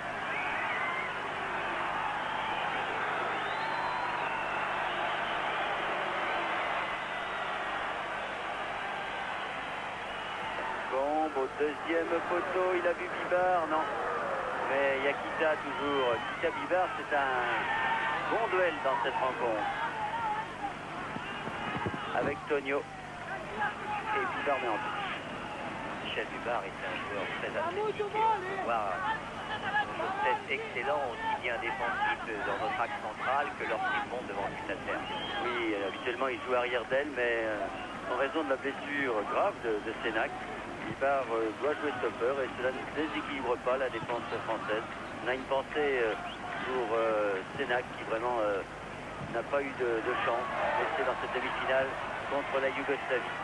Au deuxième poteau, il a vu Bibard, non. Mais il y a Kita toujours. Kita Bibard, c'est un bon duel dans cette rencontre. Avec Tonio. Et Bibard met en touche. Michel Bibard est un joueur très athlétique. On peut voir son tête excellent, aussi bien défensif dans notre axe central que lorsqu'il monte devant le but adverse. Oui, habituellement il joue arrière d'aile, mais en raison de la blessure grave de Sénac, Bibard doit jouer stopper et cela ne déséquilibre pas la défense française. On a une pensée pour Sénac qui vraiment n'a pas eu de chance, blessé dans cette demi-finale contre la Yougoslavie.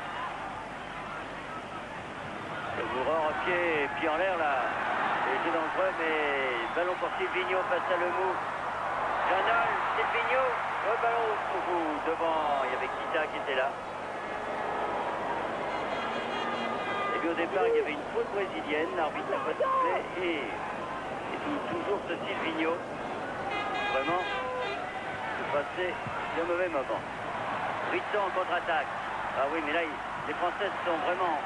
Le Mourant en pied en l'air là, et c'est dangereux, mais ballon pour Silvino face à Lemou. Janol, Silvino, le ballon au bout, devant, il y avait Kita qui était là. Au départ, il y avait une faute brésilienne, l'arbitre n'a pas sifflé et toujours ce Silvino, vraiment, se passait le mauvais moment. Brisson en contre-attaque. Ah oui, mais là, les Françaises sont vraiment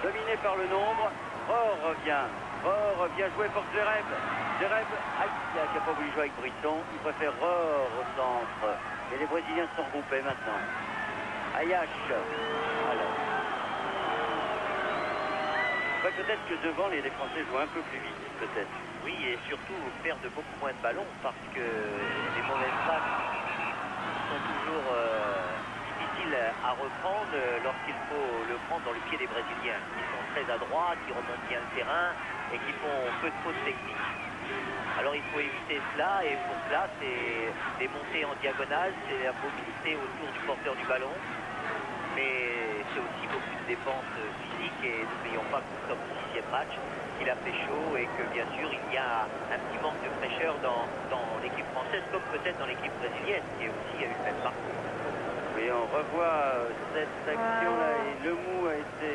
dominées par le nombre. Revient jouer pour Gereb. Gereb, qui n'a pas voulu jouer avec Brisson, il préfère au centre. Et les Brésiliens sont regroupés maintenant. Ayash. Alors. Peut-être que devant, les Français jouent un peu plus vite, peut-être. Oui, et surtout perdent beaucoup moins de ballons parce que les mauvaises passes sont toujours difficiles à reprendre lorsqu'il faut le prendre dans le pied des Brésiliens. Ils sont très adroits, qui remontent bien le terrain et qui font peu de fautes techniques. Alors il faut éviter cela et pour cela, c'est des montées en diagonale, c'est la mobilité autour du porteur du ballon. Mais c'est aussi beaucoup de dépenses physiques et n'oublions pas que nous sommes au 6e match, qu'il a fait chaud et que bien sûr il y a un petit manque de fraîcheur dans l'équipe française comme peut-être dans l'équipe brésilienne qui aussi a eu le même parcours. Et on revoit cette action-là et Lemou a été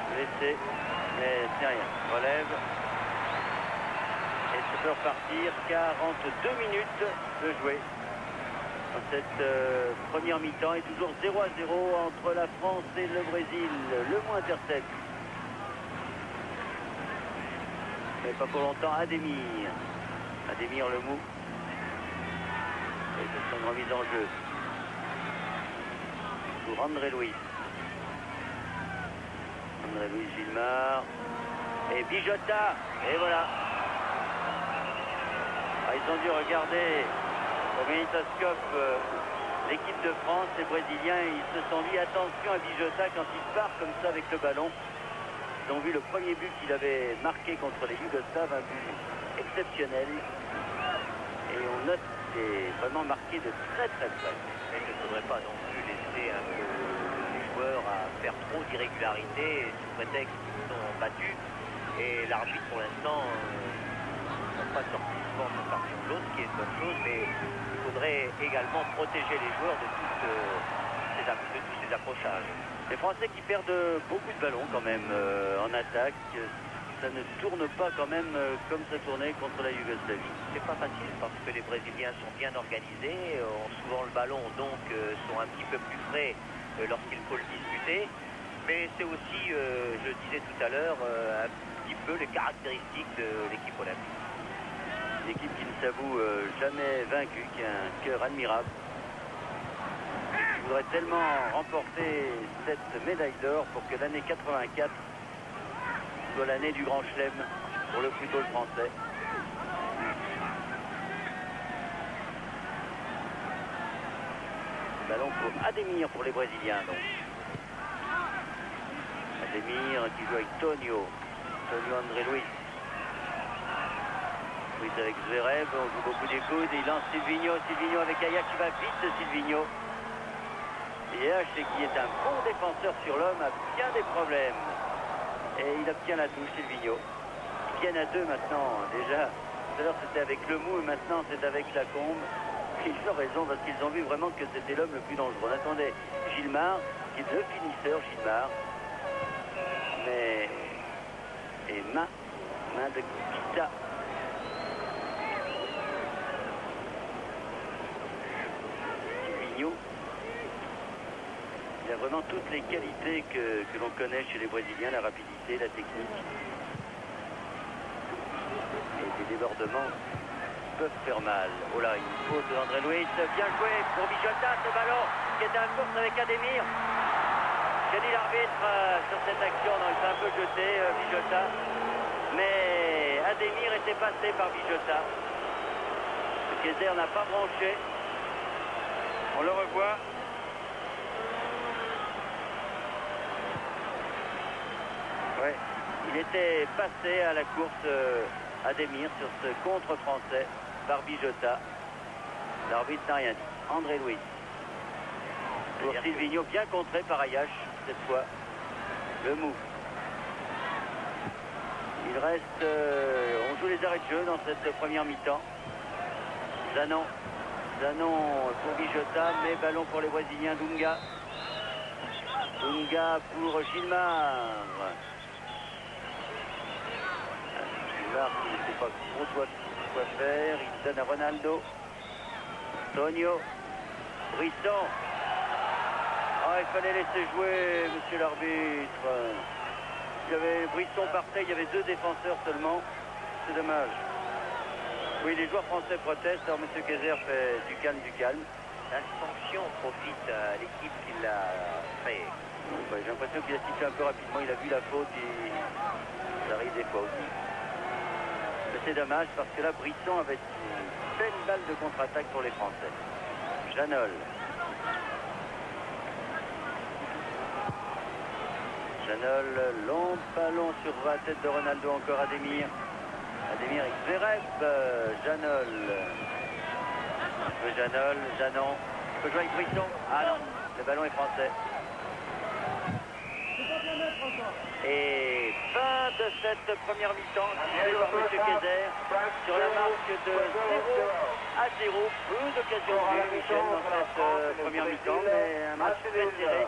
blessé, mais c'est rien, relève et ça peut repartir. 42 minutes de jouer. Cette première mi-temps est toujours 0-0 entre la France et le Brésil. Lemou intercepte. Mais pas pour longtemps, Ademir. Ademir Lemou. Et c'est son remise en jeu. Pour André Louis. André Louis Gilmar. Et Bijota. Et voilà. Ah, ils ont dû regarder au magnétoscope l'équipe de France, les Brésiliens, ils se sont dit attention à Bijota quand il part comme ça avec le ballon. Ils ont vu le premier but qu'il avait marqué contre les Yougoslaves, un but exceptionnel. Et on note qu'il est vraiment marqué de très très près. Mais il ne faudrait pas non plus laisser un peu les joueurs à faire trop d'irrégularités sous prétexte qu'ils sont battus. Et l'arbitre pour l'instant n'a pas sorti souvent son carton jaune, ce qui est une bonne chose, mais il faudrait également protéger les joueurs de toutes ces tous ces accrochages. Les Français qui perdent beaucoup de ballons quand même en attaque. Ça ne tourne pas quand même comme ça tournait contre la Yougoslavie. C'est pas facile parce que les Brésiliens sont bien organisés, ont souvent le ballon, donc sont un petit peu plus frais lorsqu'il faut le disputer. Mais c'est aussi, je disais tout à l'heure, un petit peu les caractéristiques de l'équipe olympique. Une équipe qui ne s'avoue jamais vaincue, qui a un cœur admirable. Je voudrais tellement remporter cette médaille d'or pour que l'année 84 soit l'année du grand chelem pour le football français. Ballon pour Ademir pour les Brésiliens donc. Ademir qui joue avec Tonio André Luis. Luis avec Zverev, on joue beaucoup des coudes, il lance Silvino avec Ayash qui va vite Silvino. Et Ayash qui est un bon défenseur sur l'homme a bien des problèmes. Et il obtient la touche, Silvino. Ils viennent à deux maintenant. Déjà, tout à l'heure c'était avec Lemou et maintenant c'est avec Lacombe. Ils ont raison parce qu'ils ont vu vraiment que c'était l'homme le plus dangereux. On attendait Gilmar, qui est le finisseur, Gilmar. Mais... Et main de Pita. Silvino. Il a vraiment toutes les qualités que l'on connaît chez les Brésiliens, la rapidité, la technique. Et des débordements peuvent faire mal. Oh là, une faute d'André Luis, bien joué pour Bijota, ce ballon qui était en course avec Ademir. Qu'a dit l'arbitre sur cette action? Non, il s'est un peu jeté, Bijota. Mais Ademir était passé par Bijota. Kaiser n'a pas branché. On le revoit. Ouais, il était passé à la course Ademir sur ce contre français par Bijota. L'arbitre n'a rien dit. André Luis. Pour Silvino, bien contré par Ayash cette fois. Le mou. Il reste... on joue les arrêts de jeu dans cette première mi-temps. Zanon pour Bijota, mais ballon pour les Brésiliens. Dunga pour Gilmar. Gilmar qui ne sait pas trop quoi faire. Il donne à Ronaldo. Tonio. Brisson. Ah, il fallait laisser jouer, monsieur l'arbitre. Brisson partait, il y avait deux défenseurs seulement. C'est dommage. Oui, les joueurs français protestent. Alors, monsieur Kaiser fait du calme. La sanction profite à l'équipe qui l'a fait. Ouais, j'ai l'impression qu'il a sifflé un peu rapidement. Il a vu la faute et ça arrive des fois aussi. Mais c'est dommage parce que là, Brisson avait une belle balle de contre-attaque pour les Français. Janol, long ballon sur la tête de Ronaldo, encore Ademir. Ademir avec Zverev, Janol. Janon. Il peut jouer avec Brisson. Ah non, le ballon est français. Et fin de cette première mi-temps, tirée par M. Kaiser, sur la marque de 0-0. Peu d'occasions de Michel dans cette première mi-temps, mais un match très serré.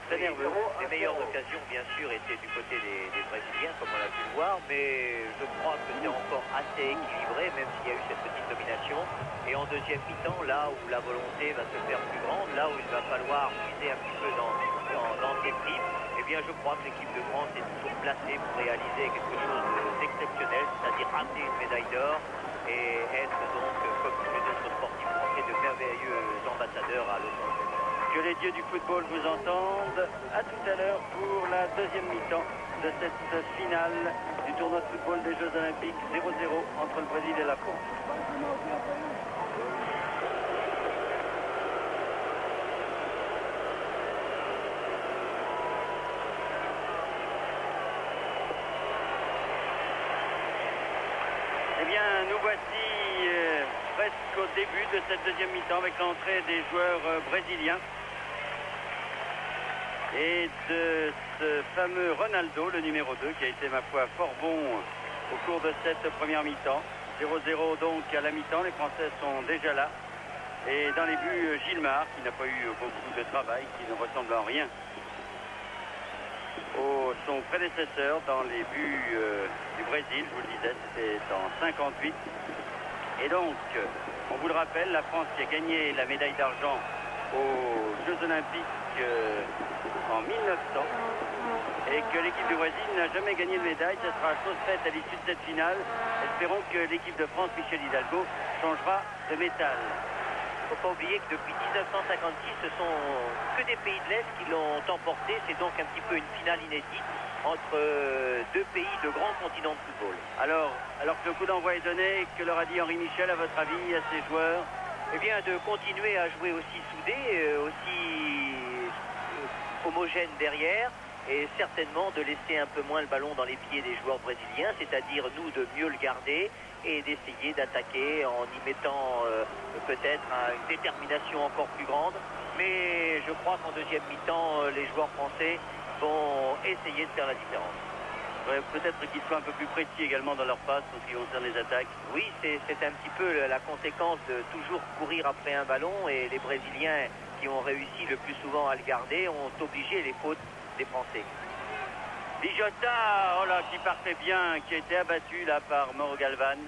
Très nerveux. Les meilleures occasions, bien sûr, étaient du côté des Brésiliens, comme on a pu le voir, mais je crois que c'est encore assez équilibré, même s'il y a eu cette petite domination. Et en deuxième mi-temps, là où la volonté va se faire plus grande, là où il va falloir puiser un petit peu dans ses tripes, eh bien, je crois que l'équipe de France est toujours placée pour réaliser quelque chose d'exceptionnel, c'est-à-dire ramener une médaille d'or et être donc, comme tous les autres sportifs français, de merveilleux ambassadeurs à Los Angeles. Que les dieux du football vous entendent. À tout à l'heure pour la deuxième mi-temps de cette finale du tournoi de football des Jeux Olympiques 0-0 entre le Brésil et la France. Eh bien, nous voici presque au début de cette deuxième mi-temps avec l'entrée des joueurs brésiliens. Et de ce fameux Ronaldo, le numéro 2, qui a été, ma foi, fort bon au cours de cette première mi-temps. 0-0 donc à la mi-temps, les Français sont déjà là. Et dans les buts, Gilmar, qui n'a pas eu beaucoup de travail, qui ne ressemble en rien au son prédécesseur dans les buts du Brésil, je vous le disais, c'était en 58. Et donc, on vous le rappelle, la France qui a gagné la médaille d'argent aux Jeux Olympiques en 1900 et que l'équipe du Brésil n'a jamais gagné de médaille. Ce sera chose faite à l'issue de cette finale. Espérons que l'équipe de France, Michel Hidalgo, changera de métal. Il ne faut pas oublier que depuis 1956, ce sont que des pays de l'Est qui l'ont emporté. C'est donc un petit peu une finale inédite entre deux pays de grands continents de football. Alors que le coup d'envoi est donné, que leur a dit Henri Michel, à votre avis, à ses joueurs? Eh bien, de continuer à jouer aussi soudés, aussi homogènes derrière, et certainement de laisser un peu moins le ballon dans les pieds des joueurs brésiliens, c'est-à-dire nous de mieux le garder et d'essayer d'attaquer en y mettant peut-être une détermination encore plus grande. Mais je crois qu'en deuxième mi-temps, les joueurs français vont essayer de faire la différence. Ouais, peut-être qu'ils soient un peu plus précis également dans leur passe en ce qui concerne les attaques. Oui, c'est un petit peu la conséquence de toujours courir après un ballon, et les Brésiliens qui ont réussi le plus souvent à le garder ont obligé les fautes des Français. Bijota, oh là, qui partait bien, qui a été abattu là par Mauro Galván.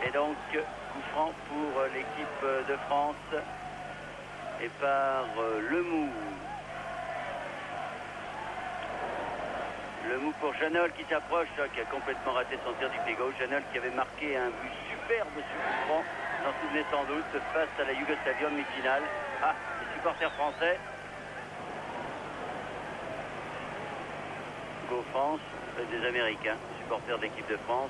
Et donc, coup franc pour l'équipe de France et par Lemou. Lemou pour Janol qui s'approche, qui a complètement raté son tir du pied gauche. Janol qui avait marqué un but superbe sur coup franc, vous en souvenez sans doute, face à la Yougoslavie en demi-finale. Ah, les supporters français. Go France, des Américains, supporters de l'équipe de France.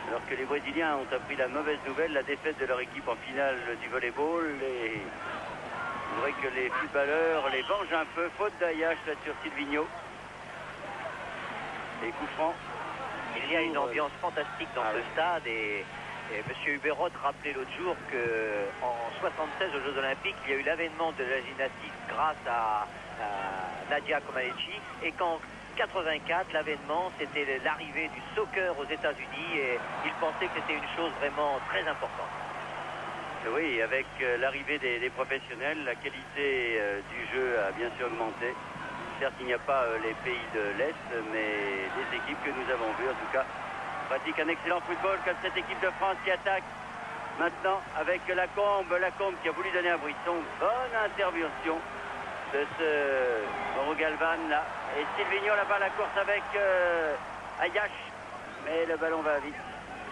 Alors que les Brésiliens ont appris la mauvaise nouvelle, la défaite de leur équipe en finale du volleyball. Et il faudrait que les footballeurs les vengent un peu. Faute d'Ayache là sur Silvino. Et coup franc. Il y a une ambiance fantastique dans ce stade, et M. Huberot rappelait l'autre jour qu'en 76 aux Jeux Olympiques, il y a eu l'avènement de la gymnastique grâce à Nadia Comaneci, et qu'en 84, l'avènement, c'était l'arrivée du soccer aux États-Unis, et il pensait que c'était une chose vraiment très importante. Oui, avec l'arrivée des professionnels, la qualité du jeu a bien sûr augmenté. Certes, il n'y a pas les pays de l'Est, mais les équipes que nous avons vues, en tout cas, pratiquent un excellent football, comme cette équipe de France qui attaque maintenant avec Lacombe. Lacombe qui a voulu donner à Brisson. Bonne intervention de ce Mauro Galván là. Et Silvino là-bas, la course avec Ayash. Mais le ballon va vite,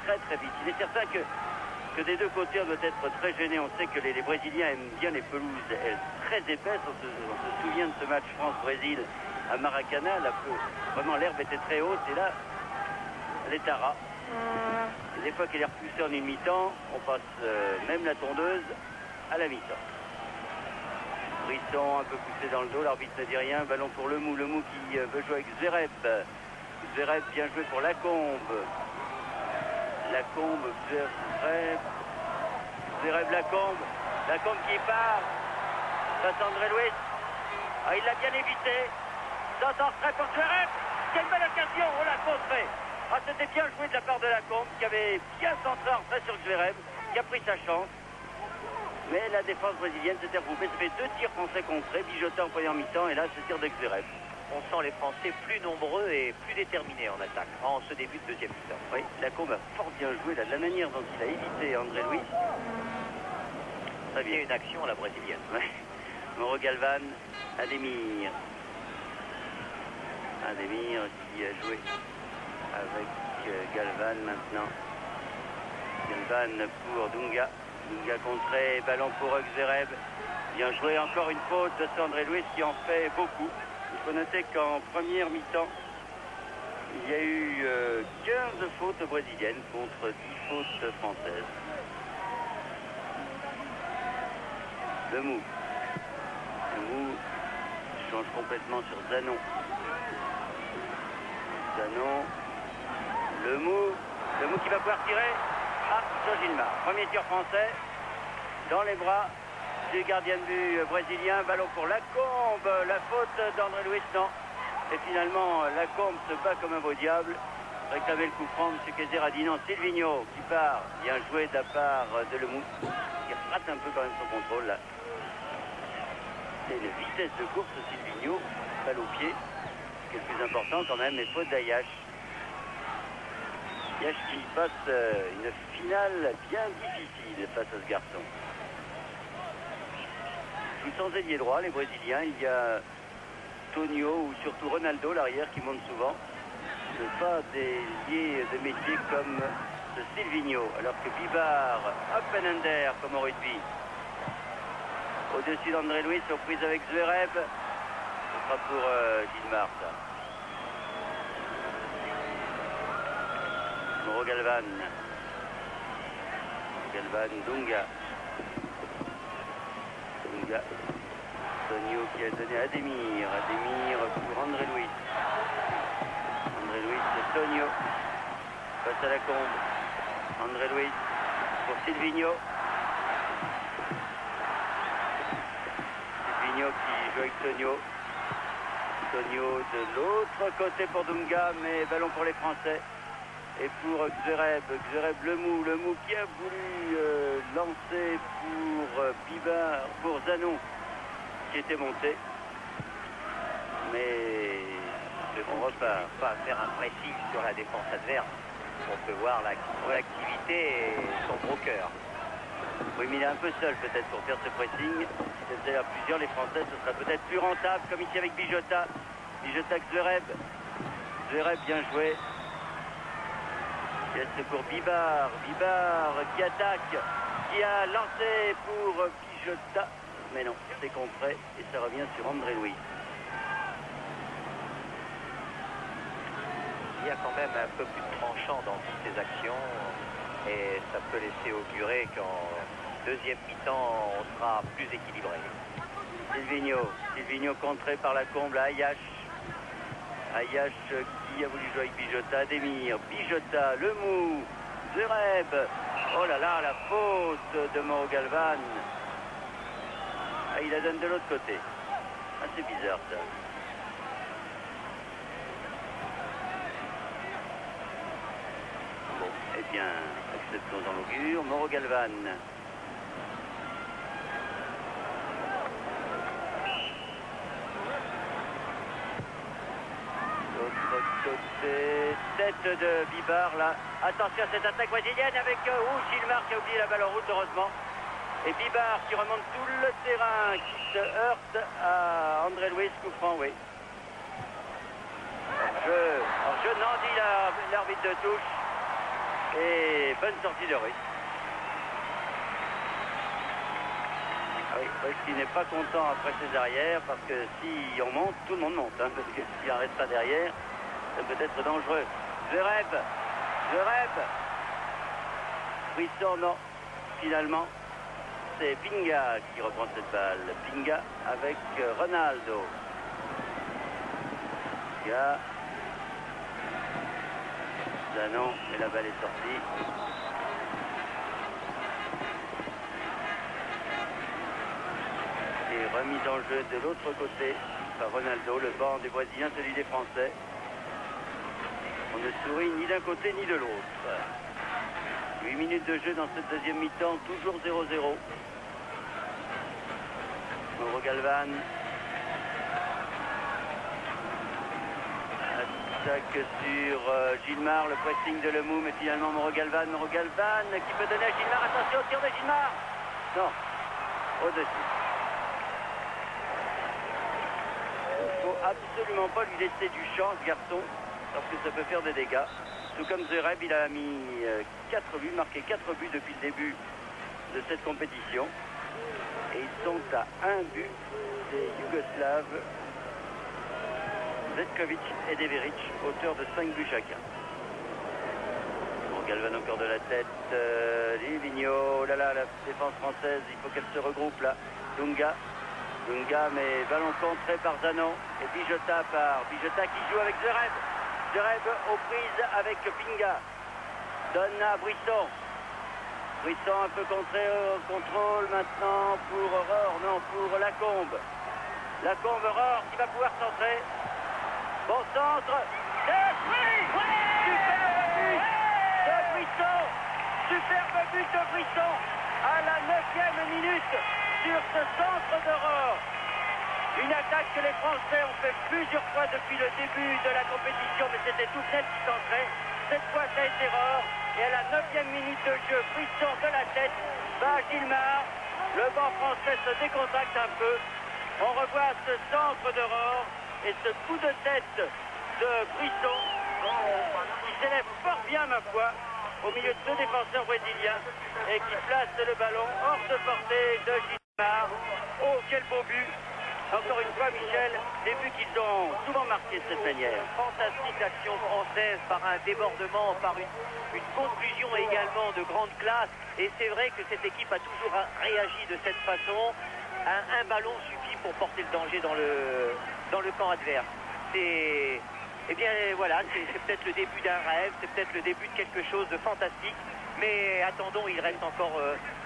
très très vite. Il est certain que des deux côtés on doit être très gêné. On sait que les Brésiliens aiment bien les pelouses très épaisses. On se souvient de ce match France-Brésil à Maracana. Vraiment l'herbe était très haute, et là les taras. Et des fois qu'elle est repoussée en une mi-temps, on passe même la tondeuse à la mi-temps. Brisson un peu poussé dans le dos, l'arbitre ne dit rien. Ballon pour Lemou, Lemou qui veut jouer avec Zverev. Zverev bien joué pour Lacombe. Lacombe, Zverev, Lacombe. Lacombe qui part. Face à André Luiz. Ah, il l'a bien évité. Dans retrait pour Zverev. Quelle belle occasion. Oh, la contrée. Ah, c'était bien joué de la part de Lacombe, qui avait bien centré en retrait sur Zverev, qui a pris sa chance. Mais la défense brésilienne s'était regroupée. Ça fait 2 tirs français contrés. Bijota en première mi-temps, et là, ce tir de Zverev. On sent les Français plus nombreux et plus déterminés en attaque, en ce début de deuxième mi-temps. Oui, Lacombe a fort bien joué, là, de la manière dont il a évité André Luiz. Très bien, une action à la brésilienne. Ouais. Mauro Galván, Ademir. Ademir qui a joué avec Galván maintenant. Galván pour Dunga. Dunga contré, ballon pour Zverev. Bien joué, encore une faute de André Luiz qui en fait beaucoup. Il faut noter qu'en première mi-temps, il y a eu 15 fautes brésiliennes contre 10 fautes françaises. Lemou. Lemou change complètement sur Zanon. Zanon. Lemou qui va pouvoir tirer. Ah, sur Gilmar. Premier tir français dans les bras du gardien de but brésilien. Ballon pour Lacombe. La faute d'André Luiz, non. Et finalement, Lacombe se bat comme un beau diable. réclamer le coup franc. M. Kayser a dit non. Silvino qui part. Bien joué de la part de Lemou. Il rate un peu quand même son contrôle là. C'est une vitesse de course Silvino. Balle au pied. Ce qui est le plus important quand même. Mais faute d'Ayash. Ayash qui passe une finale bien difficile face à ce garçon. Joue sans ailier droit les Brésiliens. Il y a Tonio ou surtout Ronaldo l'arrière qui monte souvent. Ce pas des liés de métier comme ce Silvino, alors que Bibar, open under comme au rugby. Au-dessus d'André Louis, surprise avec Zverev. Ce sera pour Gilmar ça. Mauro Galvan. Galvan, Dunga. Dunga. Tonio qui a donné à Ademir. Ademir pour André Louis. André Louis, c'est Tonio. Passe à la combe. André Louis pour Silvino. Silvino qui joue avec Tonio. Tonio de l'autre côté pour Dunga, mais ballon pour les Français. Et pour Zverev, Lemou qui a voulu lancer pour Bibar, pour Zanon qui était monté. Mais on repart pas faire un pressing sur la défense adverse. On peut voir l'activité et son gros cœur. Oui, mais il est un peu seul peut-être pour faire ce pressing. Si c'était à plusieurs, les Français, ce serait peut-être plus rentable, comme ici avec Bijota. Bijota Zverev. Zverev bien joué. Geste pour Bibar. Bibar qui attaque, qui a lancé pour Bijota. Mais non, c'est contré et ça revient sur André Louis. Il y a quand même un peu plus de tranchant dans toutes ces actions et ça peut laisser augurer qu'en deuxième mi-temps, on sera plus équilibré. Silvino contré par la comble à Ayash. Ayash qui a voulu jouer avec Bijota. Ademir, Bijota, Lemou, Zverev. Oh là là, la faute de Mauro Galvan. Ah, il la donne de l'autre côté. Ah, c'est bizarre ça. Bon, eh bien, acceptons dans l'augure. Mauro Galvan. L'autre côté, tête de Bibar là. Attention à cette attaque brésilienne avec Gilmar qui a oublié la balle en route heureusement. Et Bibar qui remonte tout le terrain, qui se heurte à André Louis, coup franc, oui. Je n'en dis l'arbitre de touche. Et bonne sortie de Ruiz. Oui, Ruiz qui n'est pas content après ses arrières, parce que si on monte, tout le monde monte. Hein, parce que s'il en reste pas derrière, ça peut être dangereux. Zverev. Brisson, non, finalement. C'est Pinga qui reprend cette balle. Pinga avec Ronaldo. Pinga. Zanon, et la balle est sortie. Et remise en jeu de l'autre côté par Ronaldo, le banc des Brésiliens, celui des Français. On ne sourit ni d'un côté ni de l'autre. 8 minutes de jeu dans cette deuxième mi-temps, toujours 0-0. Mauro Galvan. Attaque sur Gilmar, le pressing de Lemou, mais finalement Mauro Galvan qui peut donner à Gilmar. Attention au tir de Gilmar. Non, au-dessus. Il ne faut absolument pas lui laisser du champ, ce garçon, parce que ça peut faire des dégâts. Tout comme Zverev, il a mis 4 buts, marqué 4 buts depuis le début de cette compétition. Et ils sont à 1 but des Yougoslaves, Zetkovic et Deveric, auteurs de 5 buts chacun. Bon, Galvan encore de la tête, Livigno, oh là là, la défense française, il faut qu'elle se regroupe là. Dunga, mais ballon contré par Zanon et Bijota qui joue avec Zverev. Zverev aux prises avec Pinga. Donne à Brisson. Brisson un peu contré au contrôle maintenant pour Aurore. Non, pour Lacombe. Lacombe, Aurore qui va pouvoir centrer. Bon centre. C'est pris. Super plusieurs fois depuis le début de la compétition, mais c'était tout net qui centrait. Cette fois, ça a été Rohr. Et à la 9e minute de jeu, Brisson de la tête bat Gilmar. Le banc français se décontracte un peu. On revoit ce centre de Rohr et ce coup de tête de Brisson qui s'élève fort bien, ma foi, au milieu de deux défenseurs brésiliens et qui place le ballon hors de portée de Gilmar. Oh, quel beau but! Encore une fois, Michel, des buts qu'ils ont souvent marqués de cette manière. Fantastique action française par un débordement, par une conclusion également de grande classe. Et c'est vrai que cette équipe a toujours réagi de cette façon. Un ballon suffit pour porter le danger dans le camp adverse. C'est... Eh bien voilà, c'est peut-être le début d'un rêve, c'est peut-être le début de quelque chose de fantastique. Mais attendons, il reste encore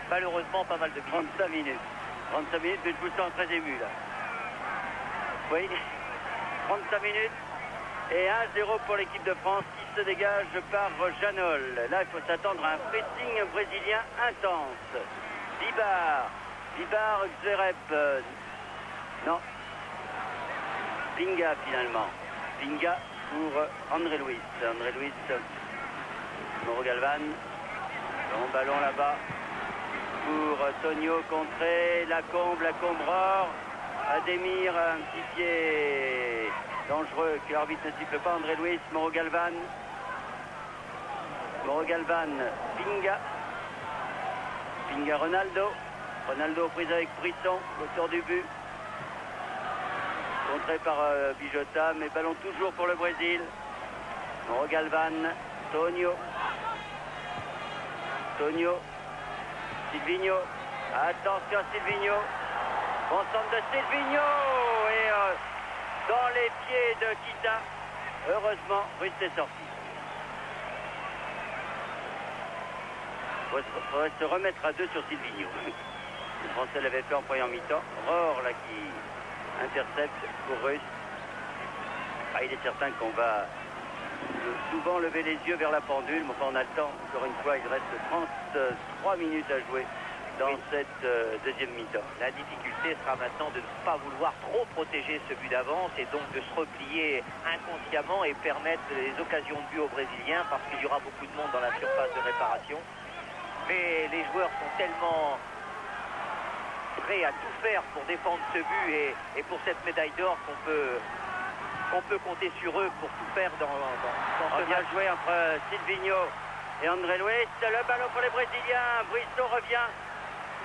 malheureusement pas mal de minutes. 35 minutes. 35 minutes, mais je vous sens très ému là. Oui, 35 minutes et 1-0 pour l'équipe de France qui se dégage par Janol. Là, il faut s'attendre à un pressing brésilien intense. Bibar, Zverev, non. Pinga finalement. Pinga pour André Luis. André Luis, Mauro Galvan. Long ballon là-bas pour Tonio contré. Lacombe Rohr. Ademir, un petit pied dangereux que l'arbitre ne siffle pas. André Luis, Mauro Galvan, Pinga, Ronaldo prise avec Brisson, l'auteur du but. Contré par Bijota, mais ballon toujours pour le Brésil. Mauro Galvan, Tonio, Silvinho, attention Silvinho. Bon centre de Silvinho et dans les pieds de Kita. Heureusement, Russe est sorti. Il faudrait se remettre à deux sur Silvinho. Le Français l'avait fait en première mi-temps. Rohr là qui intercepte pour Russe. Ah, il est certain qu'on va souvent lever les yeux vers la pendule, mais enfin on a le temps. Encore une fois, il reste 33 minutes à jouer dans cette deuxième mi-temps. La difficulté sera maintenant de ne pas vouloir trop protéger ce but d'avance et donc de se replier inconsciemment et permettre les occasions de but aux Brésiliens parce qu'il y aura beaucoup de monde dans la surface de réparation. Mais les joueurs sont tellement prêts à tout faire pour défendre ce but et pour cette médaille d'or qu'on peut compter sur eux pour tout faire dans ce match. Bien joué entre Silvinho et André Luis. Le ballon pour les Brésiliens. Brisson revient.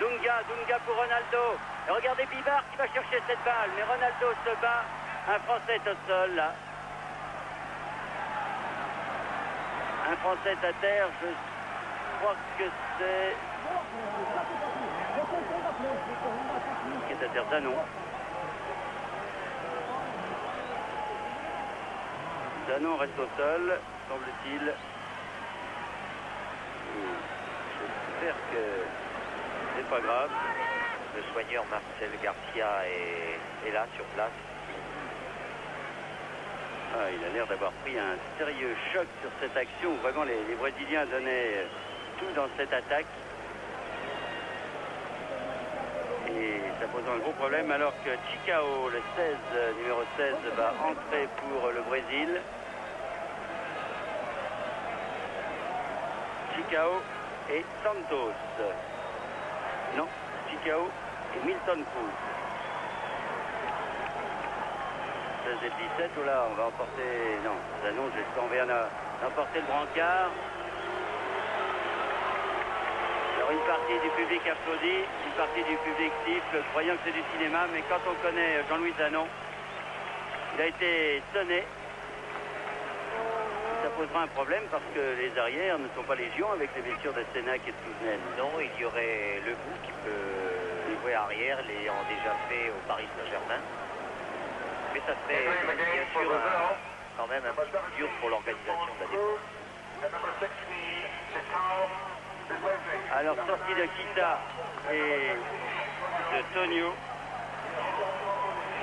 Dunga pour Ronaldo. Et regardez Bibar qui va chercher cette balle. Mais Ronaldo se bat. Un Français est au sol là. Un Français est à terre. Je crois que c'est... Qui est à terre, Zanon. Zanon reste au sol, semble-t-il. J'espère que c'est pas grave. Le soigneur Marcel Garcia est là sur place. Ah, il a l'air d'avoir pris un sérieux choc sur cette action où vraiment les Brésiliens donnaient tout dans cette attaque. Et ça pose un gros problème alors que Chicao, le 16, numéro 16, va entrer pour le Brésil. Chicao et Santos. Non, Chicao et Milton Cruz. 16 et 17, oh là, on va emporter... Non, Zanon, j'espère qu'on va emporter le brancard. Alors une partie du public applaudit, une partie du public siffle, croyant que c'est du cinéma, mais quand on connaît Jean-Louis Zanon, il a été sonné. Ça posera un problème parce que les arrières ne sont pas légion avec les blessures de Sénac et de Touznen. Non, il y aurait le bout qui peut jouer arrière, l'ayant déjà fait au Paris Saint-Germain. Mais ça serait bien sûr quand même un petit peu dur pour l'organisation de la défense. Alors sortie de Kita et de Tonio.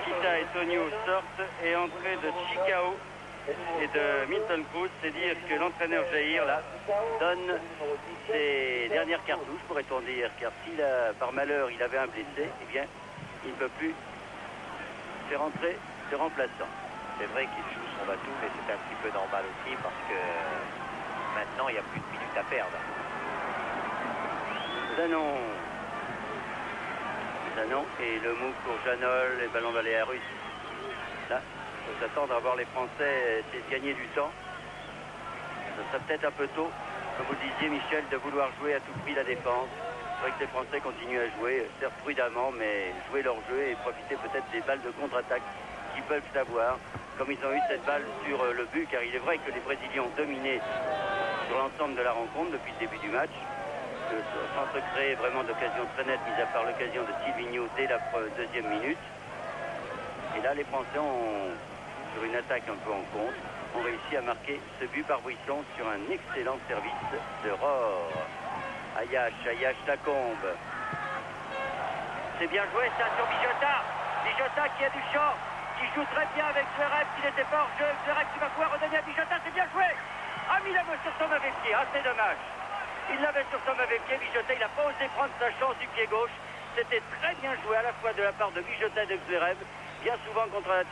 Kita et Tonio sortent et entrée de Chicao et de Milton Cruz. C'est dire que l'entraîneur Jair là donne ses dernières cartouches, pourrait-on dire, car si par malheur il avait un blessé, eh bien il ne peut plus faire entrer ses remplaçants. C'est vrai qu'il joue son bateau, mais c'est un petit peu normal aussi parce que maintenant il n'y a plus de minutes à perdre. Zanon et le mou pour Janol et ballon dans les airs russes. Là, il faut s'attendre à voir les Français essayer de gagner du temps. Ce serait peut-être un peu tôt, comme vous le disiez Michel, de vouloir jouer à tout prix la défense. C'est vrai que les Français continuent à jouer, certes prudemment, mais jouer leur jeu et profiter peut-être des balles de contre-attaque qu'ils peuvent avoir, comme ils ont eu cette balle sur le but, car il est vrai que les Brésiliens ont dominé sur l'ensemble de la rencontre depuis le début du match. Sans se créer vraiment d'occasion très nette, mis à part l'occasion de Silvino dès la deuxième minute. Et là, les Français ont, sur une attaque un peu en contre, ont réussi à marquer ce but par Brisson sur un excellent service de Rohr. Ayache Lacombe. C'est bien joué ça sur Bijota. Bijota qui a du champ, qui joue très bien avec Zverev, qui n'était pas hors jeu. Zverev qui va pouvoir redonner à Bijota, c'est bien joué. Ah, mais il l'avait sur son mauvais pied, ah c'est dommage. Il l'avait sur son mauvais pied, Bijota, il n'a pas osé prendre sa chance du pied gauche. C'était très bien joué à la fois de la part de Bijota et de Zverev. Bien souvent contre la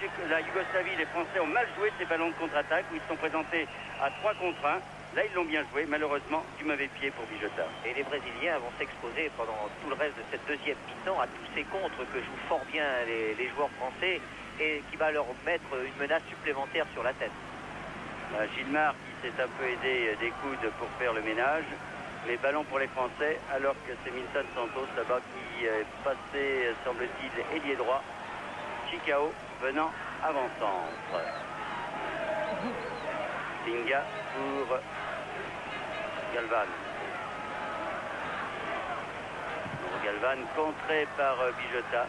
Yougoslavie, les Français ont mal joué ces ballons de contre-attaque où ils se sont présentés à 3 contre 1. Là, ils l'ont bien joué, malheureusement, du mauvais pied pour Bijota. Et les Brésiliens vont s'exposer pendant tout le reste de cette deuxième mi-temps à tous ces contres que jouent fort bien les joueurs français et qui va leur mettre une menace supplémentaire sur la tête. Gilmar qui s'est un peu aidé des coudes pour faire le ménage. Mais ballon pour les Français, alors que c'est Milton Santos là-bas qui est passé, semble-t-il, ailier droit. Chicao venant avant-centre. Singa pour Galvan. Galvan contré par Bijota.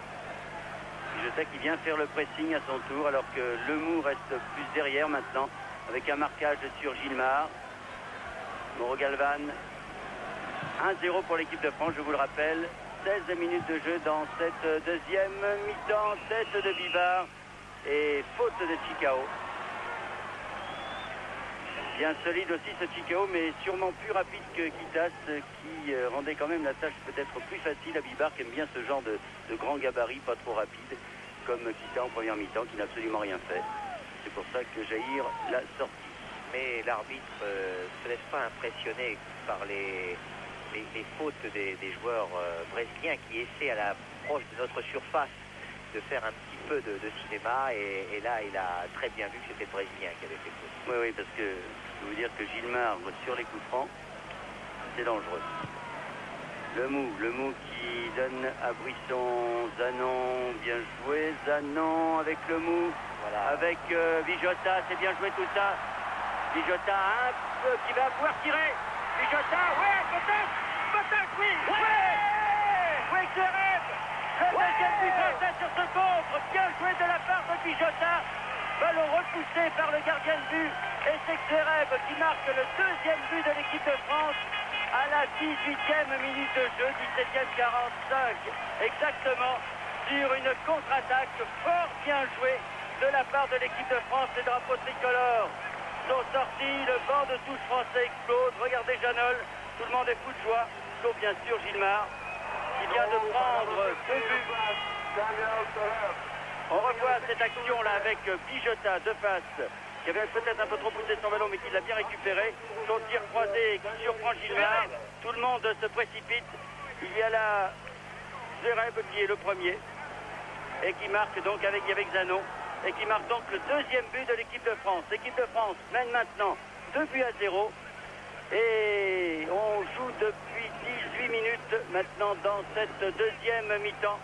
Bijota qui vient faire le pressing à son tour alors que Lemou reste plus derrière maintenant avec un marquage sur Gilmar. Mauro Galvan. 1-0 pour l'équipe de France, je vous le rappelle. 16 minutes de jeu dans cette deuxième mi-temps. Tête de Bivard et faute de Chicao. Bien solide aussi ce Chicao, mais sûrement plus rapide que Quitas, qui rendait quand même la tâche peut-être plus facile à Bivard, qui aime bien ce genre de grand gabarit, pas trop rapide, comme Quitas en première mi-temps, qui n'a absolument rien fait. C'est pour ça que Jair l'a sorti. Mais l'arbitre ne se laisse pas impressionner par les fautes des joueurs brésiliens qui essaient à l'approche de notre surface de faire un petit peu de cinéma et là il a très bien vu que c'était le Brésilien qui avait fait faute. Oui, parce que je veux dire que Gilmar sur les coups francs, c'est dangereux. Lemou qui donne à Brisson. Zanon, bien joué. Zanon avec Lemou, voilà. Avec Bijota, c'est bien joué tout ça. Bijota un peu qui va pouvoir tirer. Bijota, ouais, peut-être, oui, oui, Zverev, le deuxième but français sur ce contre, bien joué de la part de Bijota, ballon repoussé par le gardien de but, et c'est Zverev qui marque le deuxième but de l'équipe de France à la 18e minute de jeu, 17e 45, exactement, sur une contre-attaque fort bien jouée de la part de l'équipe de France. Les drapeaux tricolores sont sortis, le banc de touche français explose, regardez Janol, tout le monde est fou de joie, sauf bien sûr Gilmar, qui vient de prendre 2 buts. On revoit cette action-là avec Bijota de face, qui avait peut-être un peu trop poussé son ballon, mais qui l'a bien récupéré. Son tir croisé qui surprend Gilmar, tout le monde se précipite. Il y a là Zverev qui est le premier, et qui marque donc avec Zanon, et qui marque donc le deuxième but de l'équipe de France. L'équipe de France mène maintenant 2-0. Et on joue depuis 18 minutes maintenant dans cette deuxième mi-temps.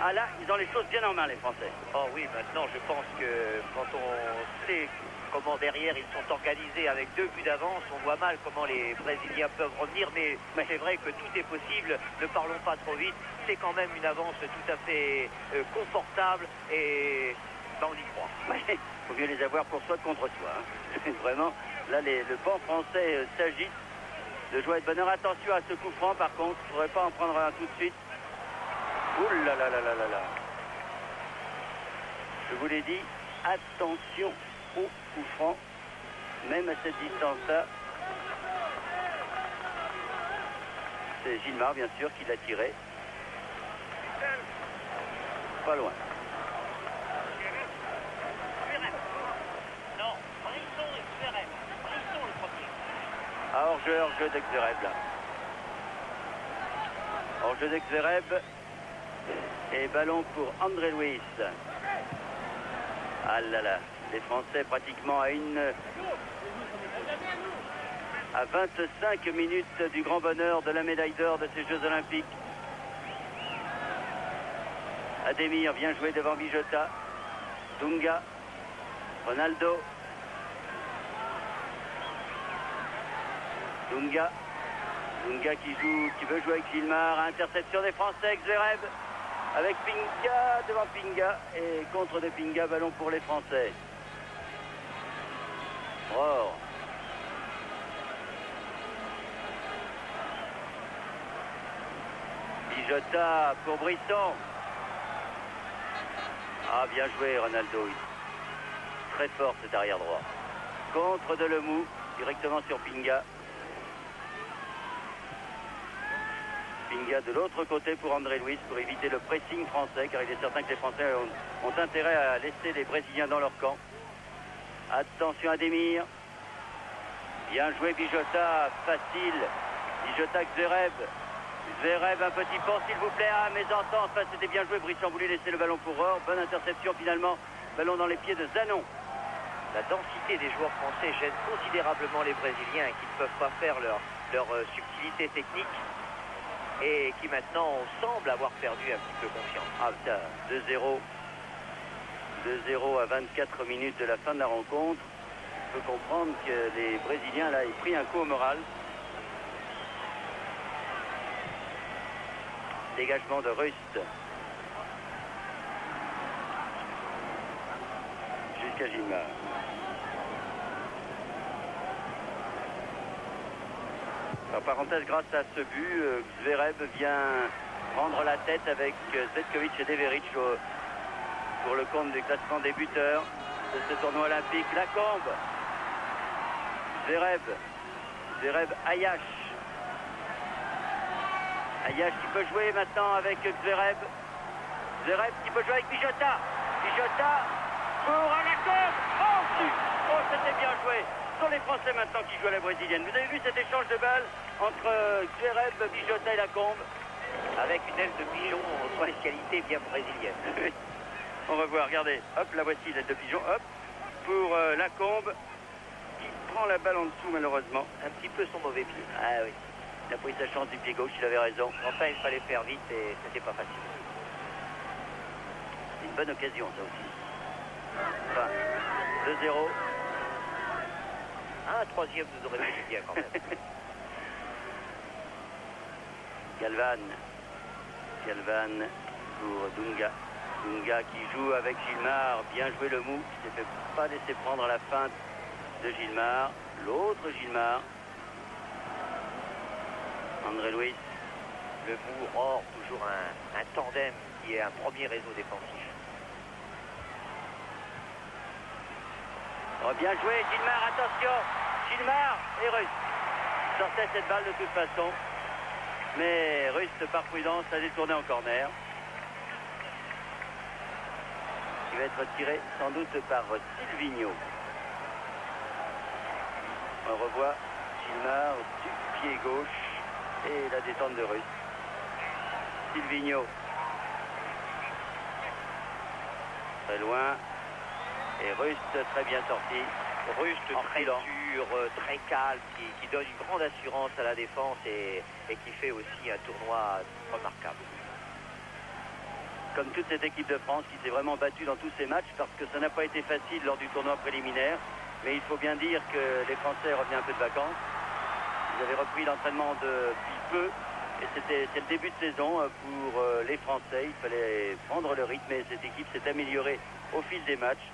Ah là, ils ont les choses bien en main, les Français. Oh oui, maintenant je pense que quand on sait comment derrière ils sont organisés avec 2 buts d'avance, on voit mal comment les Brésiliens peuvent revenir, mais c'est vrai que tout est possible, ne parlons pas trop vite, c'est quand même une avance tout à fait confortable et on y croit. Il faut mieux les avoir pour soi que contre soi. Hein. Vraiment, là le banc français s'agite de joie et de bonheur. Attention à ce coup franc par contre, il ne faudrait pas en prendre un tout de suite. Ouh là là là là là là. Je vous l'ai dit, attention au coup franc, même à cette distance-là. C'est Gilmar, bien sûr, qui l'a tiré. Pas loin. Ah, hors-jeu de Zverev là. Hors-jeu de Zverev. Et ballon pour André Louis. Ah là là, les Français pratiquement à 25 minutes du grand bonheur de la médaille d'or de ces Jeux Olympiques. Ademir vient jouer devant Bijota. Dunga. Ronaldo. Dunga qui veut jouer avec Gilmar. Interception des Français. Zverev avec Pinga devant Pinga. Et contre de Pinga, ballon pour les Français. Rohr. Bijota pour Brisson. Ah, bien joué Ronaldo. Très fort cet arrière droit. Contre de Lemou, directement sur Pinga. Pinga de l'autre côté pour André Louis pour éviter le pressing français, car il est certain que les Français ont intérêt à laisser les Brésiliens dans leur camp. Attention à Ademir. Bien joué Bijota, facile. Bijota Zverev. Zverev, un petit pont s'il vous plaît. Ah, mésentente, c'était bien joué. Brisson voulait laisser le ballon pour Rohr. Bonne interception finalement. Ballon dans les pieds de Zanon. La densité des joueurs français gêne considérablement les Brésiliens qui ne peuvent pas faire leur subtilité technique et qui maintenant semblent avoir perdu un petit peu confiance. Ah putain, 2-0. 2-0 à 24 minutes de la fin de la rencontre. On peut comprendre que les Brésiliens là, ils pris un coup au moral. Dégagement de Rust. Jusqu'à Gilmar. En parenthèse, grâce à ce but, Zverev vient prendre la tête avec Cvetkovic et Deveриć pour le compte du classement des buteurs de ce tournoi olympique. Lacombe. Zverev, Ayash. Ayash qui peut jouer maintenant avec Zverev. Zverev qui peut jouer avec Bijota. Bijota pour Lacombe. Oh, c'était bien joué. Ce sont les Français maintenant qui jouent à la brésilienne. Vous avez vu cet échange de balles entre Zverev, Bijota et Lacombe, avec une aile de pigeon sur les qualités bien brésiliennes. On va voir, regardez. Hop, la voici, l'aile de pigeon. Hop, pour Lacombe qui prend la balle en dessous malheureusement. Un petit peu son mauvais pied. Ah oui. Il a pris sa chance du pied gauche, il avait raison. Enfin, il fallait faire vite et c'était pas facile. C'est une bonne occasion, ça aussi. Enfin, 2-0. Un troisième nous aurait fait bien quand même. Galvan pour Dunga. Dunga qui joue avec Gilmar. Bien joué le mou. Il ne s'est pas laissé prendre à la feinte de Gilmar. L'autre Gilmar. André Louis. Le mou, Rohr, toujours un tandem qui est un premier réseau défensif. Oh, bien joué Gilmar, attention. Gilmar et Rust sortait cette balle de toute façon. Mais Rust, par prudence, a détourné en corner. Il va être tiré sans doute par Silvino. On revoit Gilmar du pied gauche et la détente de Rust. Silvino. Très loin. Et Rust très bien sorti. Rust très sûr, très calme, qui donne une grande assurance à la défense et qui fait aussi un tournoi remarquable. Comme toute cette équipe de France qui s'est vraiment battue dans tous ces matchs parce que ça n'a pas été facile lors du tournoi préliminaire. Mais il faut bien dire que les Français revenaient un peu de vacances. Ils avaient repris l'entraînement depuis peu. Et c'est le début de saison pour les Français. Il fallait prendre le rythme et cette équipe s'est améliorée au fil des matchs.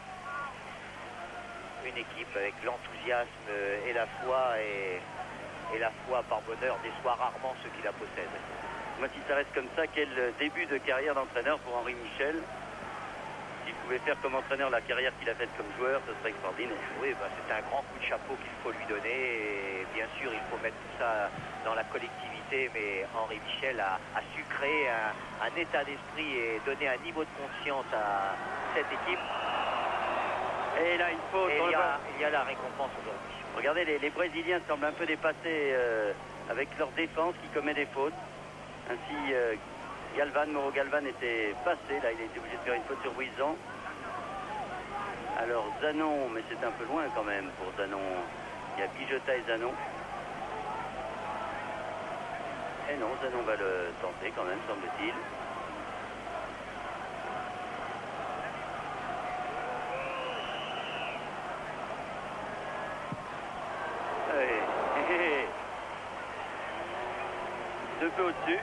Une équipe avec l'enthousiasme et la foi par bonheur déçoit rarement ceux qui la possèdent. Moi, si ça reste comme ça, quel début de carrière d'entraîneur pour Henri Michel. S'il pouvait faire comme entraîneur la carrière qu'il a faite comme joueur, ce serait extraordinaire. Oui, c'est un grand coup de chapeau qu'il faut lui donner. Et bien sûr, il faut mettre tout ça dans la collectivité, mais Henri Michel a su créer un état d'esprit et donner un niveau de conscience à cette équipe. Et là, une faute. Et il y a la récompense aujourd'hui. Regardez, les Brésiliens semblent un peu dépassés avec leur défense qui commet des fautes. Ainsi, Mauro Galvan était passé. Là, il a été obligé de faire une faute sur Brisson. Alors Zanon, mais c'est un peu loin quand même pour Zanon. Il y a Bijota et Zanon. Et non, Zanon va le tenter quand même, semble-t-il. Deux peu au-dessus.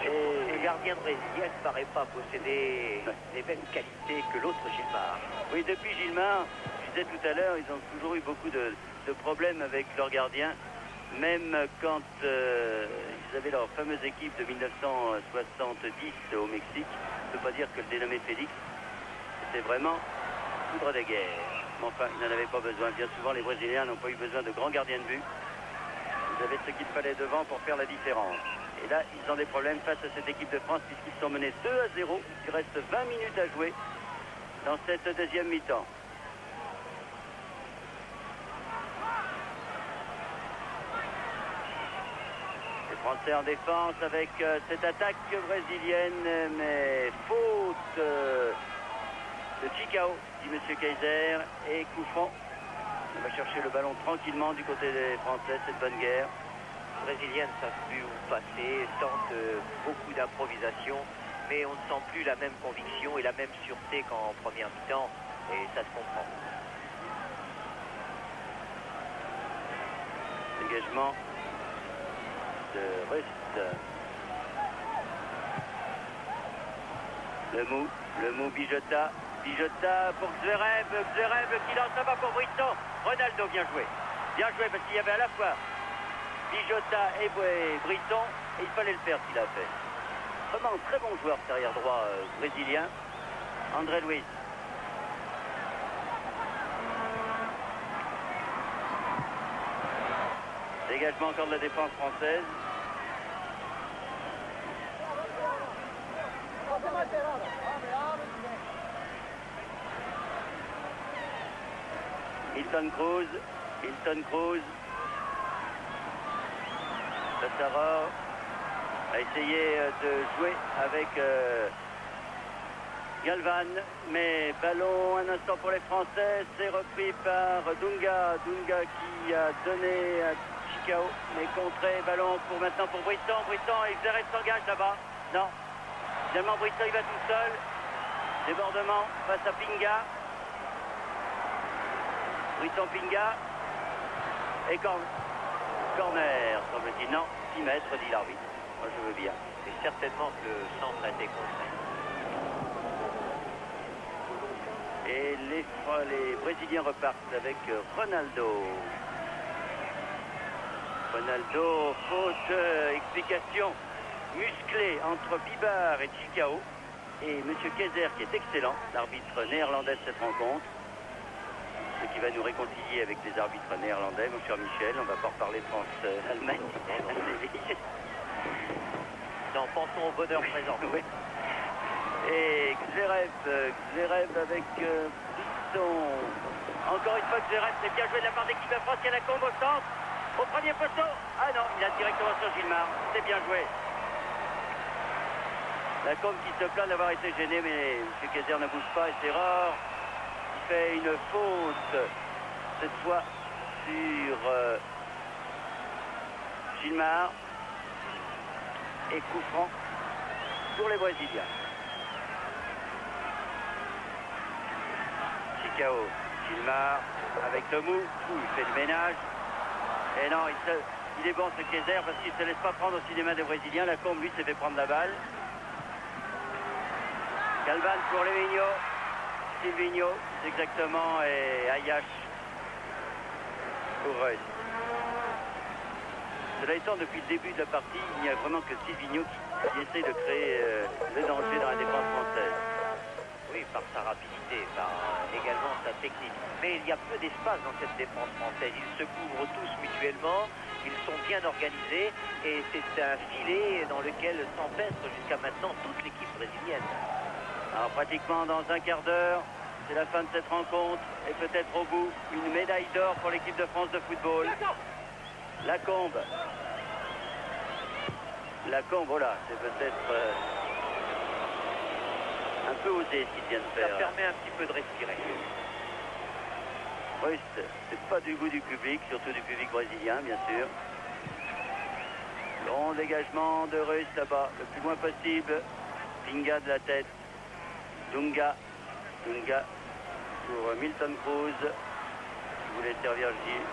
Le gardien brésilien ne paraît pas posséder les mêmes qualités que l'autre Gilmar. Oui, depuis Gilmar, je disais tout à l'heure, ils ont toujours eu beaucoup de problèmes avec leur gardien. Même quand ils avaient leur fameuse équipe de 1970 au Mexique, je ne peux pas dire que le dénommé Félix, c'était vraiment foudre des guerres. Mais enfin, ils n'en avaient pas besoin. Bien souvent, les Brésiliens n'ont pas eu besoin de grands gardiens de but. Ils avaient ce qu'il fallait devant pour faire la différence. Et là, ils ont des problèmes face à cette équipe de France puisqu'ils sont menés 2-0. Il reste 20 minutes à jouer dans cette deuxième mi-temps. Les Français en défense avec cette attaque brésilienne, mais faute de Chicao, dit M. Kaiser, et coup franc. On va chercher le ballon tranquillement du côté des Français, cette bonne guerre. Les Brésiliens ne savent plus où passer, tentent beaucoup d'improvisation, mais on ne sent plus la même conviction et la même sûreté qu'en première mi-temps, et ça se comprend. Dégagement de Rust. Le mou Bijota. Bijota pour Zverev qui lance là-bas pour Brisson. Ronaldo, bien joué. Bien joué parce qu'il y avait à la fois Bijota et Brisson et il fallait le faire ce qu'il a fait. Vraiment un très bon joueur cet arrière droit brésilien. André Luiz. Dégagement encore de la défense française. Hilton Cruz. Tassara a essayé de jouer avec Galvan, mais ballon un instant pour les Français, c'est repris par Dunga. Dunga qui a donné à Chicao, mais contré, ballon pour maintenant pour Brisson. Brisson et Xerez s'engage là-bas. Non. Finalement Brisson il va tout seul. Débordement face à Pinga. Brisson Pinga. Et corner, semble-t-il. Non, 6 mètres, dit l'arbitre. Moi je veux bien. C'est certainement que le centre a été contré. Et les Brésiliens repartent avec Ronaldo. Ronaldo, faute, explication musclée entre Bibar et Chicao. Et M. Kaiser qui est excellent, l'arbitre néerlandais de cette rencontre. Ce qui va nous réconcilier avec les arbitres néerlandais, mon cher Michel. On va pas reparler de France-Allemagne. Non, pensons au bonheur présent. Oui. Et Zverev avec Brisson. Encore une fois Zverev, c'est bien joué de la part d'équipe de France qui a la combe au centre. Au premier poteau. Ah non, il a directement sur Gilmar. C'est bien joué. La combe qui se plaint d'avoir été gêné, mais M. Kaiser ne bouge pas et c'est rare. Il fait une faute, cette fois sur Gilmar. Et coup franc pour les Brésiliens. Chicao, Gilmar avec le mou. Il fait le ménage. Et non, il est bon ce Kaiser parce qu'il ne se laisse pas prendre au cinéma des Brésiliens. La combe, lui, s'est fait prendre la balle. Galvan pour Lévigno. Silvino, exactement, et Ayash pour Reus. Cela étant, depuis le début de la partie, il n'y a vraiment que Silvino qui essaye de créer le danger dans la défense française. Oui, par sa rapidité, par également sa technique. Mais il y a peu d'espace dans cette défense française. Ils se couvrent tous mutuellement, ils sont bien organisés et c'est un filet dans lequel s'empestre jusqu'à maintenant toute l'équipe brésilienne. Alors pratiquement dans un quart d'heure, C'est la fin de cette rencontre et peut-être au bout une médaille d'or pour l'équipe de France de football. Lacombe. Lacombe, voilà, c'est peut-être un peu osé ce qu'il vient de faire. Ça permet un petit peu de respirer. Rust, c'est pas du goût du public, surtout du public brésilien, bien sûr. Long dégagement de Rust là-bas, le plus loin possible. Pinga de la tête. Dunga. Dunga pour Milton Cruz, qui voulait servir Gilles.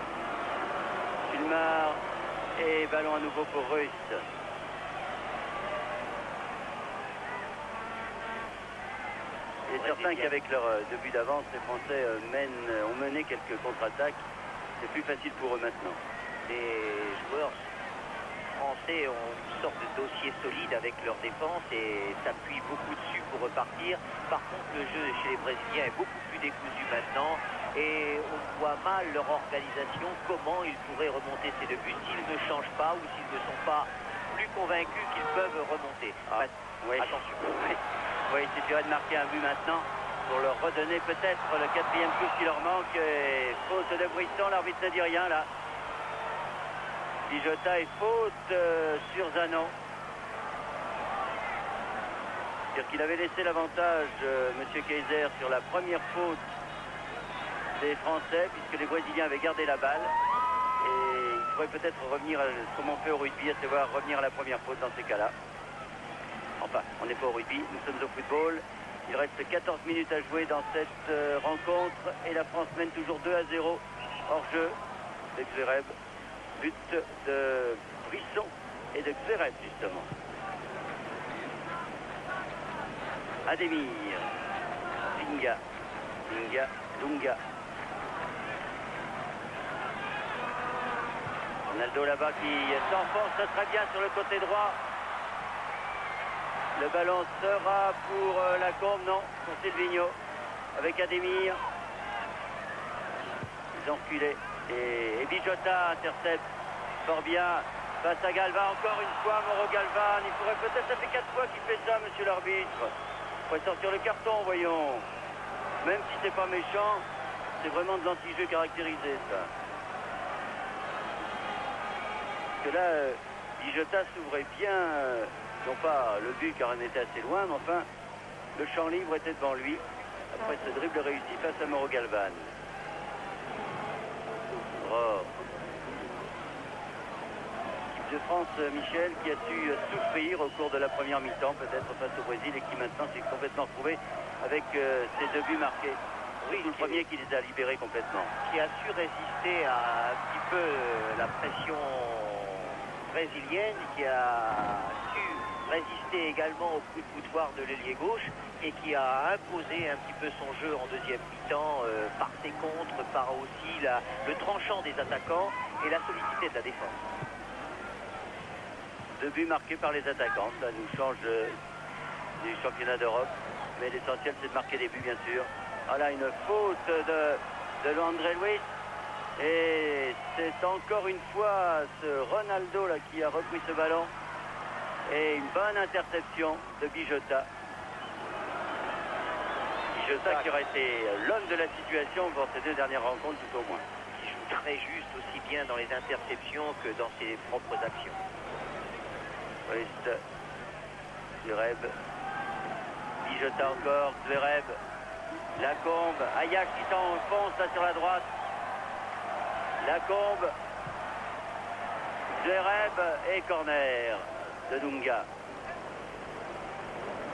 Fulmar et ballon à nouveau pour Rust. Il est certain qu'avec leur 2 buts d'avance, les Français ont mené quelques contre-attaques. C'est plus facile pour eux maintenant. Les joueurs français ont une sorte de dossier solide avec leur défense et s'appuient beaucoup dessus pour repartir. Par contre, le jeu chez les Brésiliens est beaucoup plus décousu maintenant et on voit mal leur organisation, comment ils pourraient remonter ces 2 buts s'ils ne changent pas ou s'ils ne sont pas plus convaincus qu'ils peuvent remonter. Oui. Attention. Oui, il suffirait de marquer un but maintenant pour leur redonner peut-être le 4e coup qui leur manque. Et faute de Brisson, l'arbitre ne dit rien là. Bijota et faute sur Zanon. C'est-à-dire qu'il avait laissé l'avantage, M. Kaiser, sur la première faute des Français, puisque les Brésiliens avaient gardé la balle. Et il faudrait peut-être revenir, comme on fait au rugby, à savoir revenir à la première faute dans ces cas-là. Enfin, on n'est pas au rugby, nous sommes au football. Il reste 14 minutes à jouer dans cette rencontre et la France mène toujours 2-0 hors jeu. De Xereb, but de Brisson et de Xereb justement. Ademir, Pinga, Pinga, Dunga. Ronaldo là-bas qui s'enfonce très bien sur le côté droit. Le ballon sera pour Lacombe, non, pour Silvino, avec Ademir. Ils ont reculé. Et Bijota intercepte fort bien. Face à Galvan, encore une fois, Mauro Galvan. Il pourrait peut-être, ça fait 4 fois qu'il fait ça, monsieur l'arbitre. Il pourrait sortir le carton, voyons. Même si c'est pas méchant, c'est vraiment de l'anti-jeu caractérisé, ça. Parce que là, Bijota s'ouvrait bien. Non pas le but car on était assez loin, mais enfin, le champ libre était devant lui. Après ce dribble réussi face à Mauro Galvan. Oh. L'équipe de France, Michel, qui a su souffrir au cours de la première mi-temps, peut-être face au Brésil, et qui maintenant s'est complètement retrouvé avec ses 2 buts marqués. Oui, le premier qui les a libérés complètement. Qui a su résister à un petit peu la pression brésilienne, qui a su résister également au coup de boutoir de l'ailier gauche et qui a imposé un petit peu son jeu en deuxième mi-temps par ses contres, par aussi le tranchant des attaquants et la solidité de la défense. 2 buts marqués par les attaquants, ça nous change du championnat d'Europe, mais l'essentiel c'est de marquer des buts bien sûr. Voilà une faute de André Luiz et c'est encore une fois ce Ronaldo là qui a repris ce ballon. Et une bonne interception de Bijota. Bijota qui aurait été l'homme de la situation pour ces 2 dernières rencontres tout au moins. Qui joue très juste aussi bien dans les interceptions que dans ses propres actions. Rust, Zvereb, Bijota encore, Zvereb, Lacombe, Ajax qui s'enfonce là sur la droite. Lacombe, Zvereb et corner de Dunga.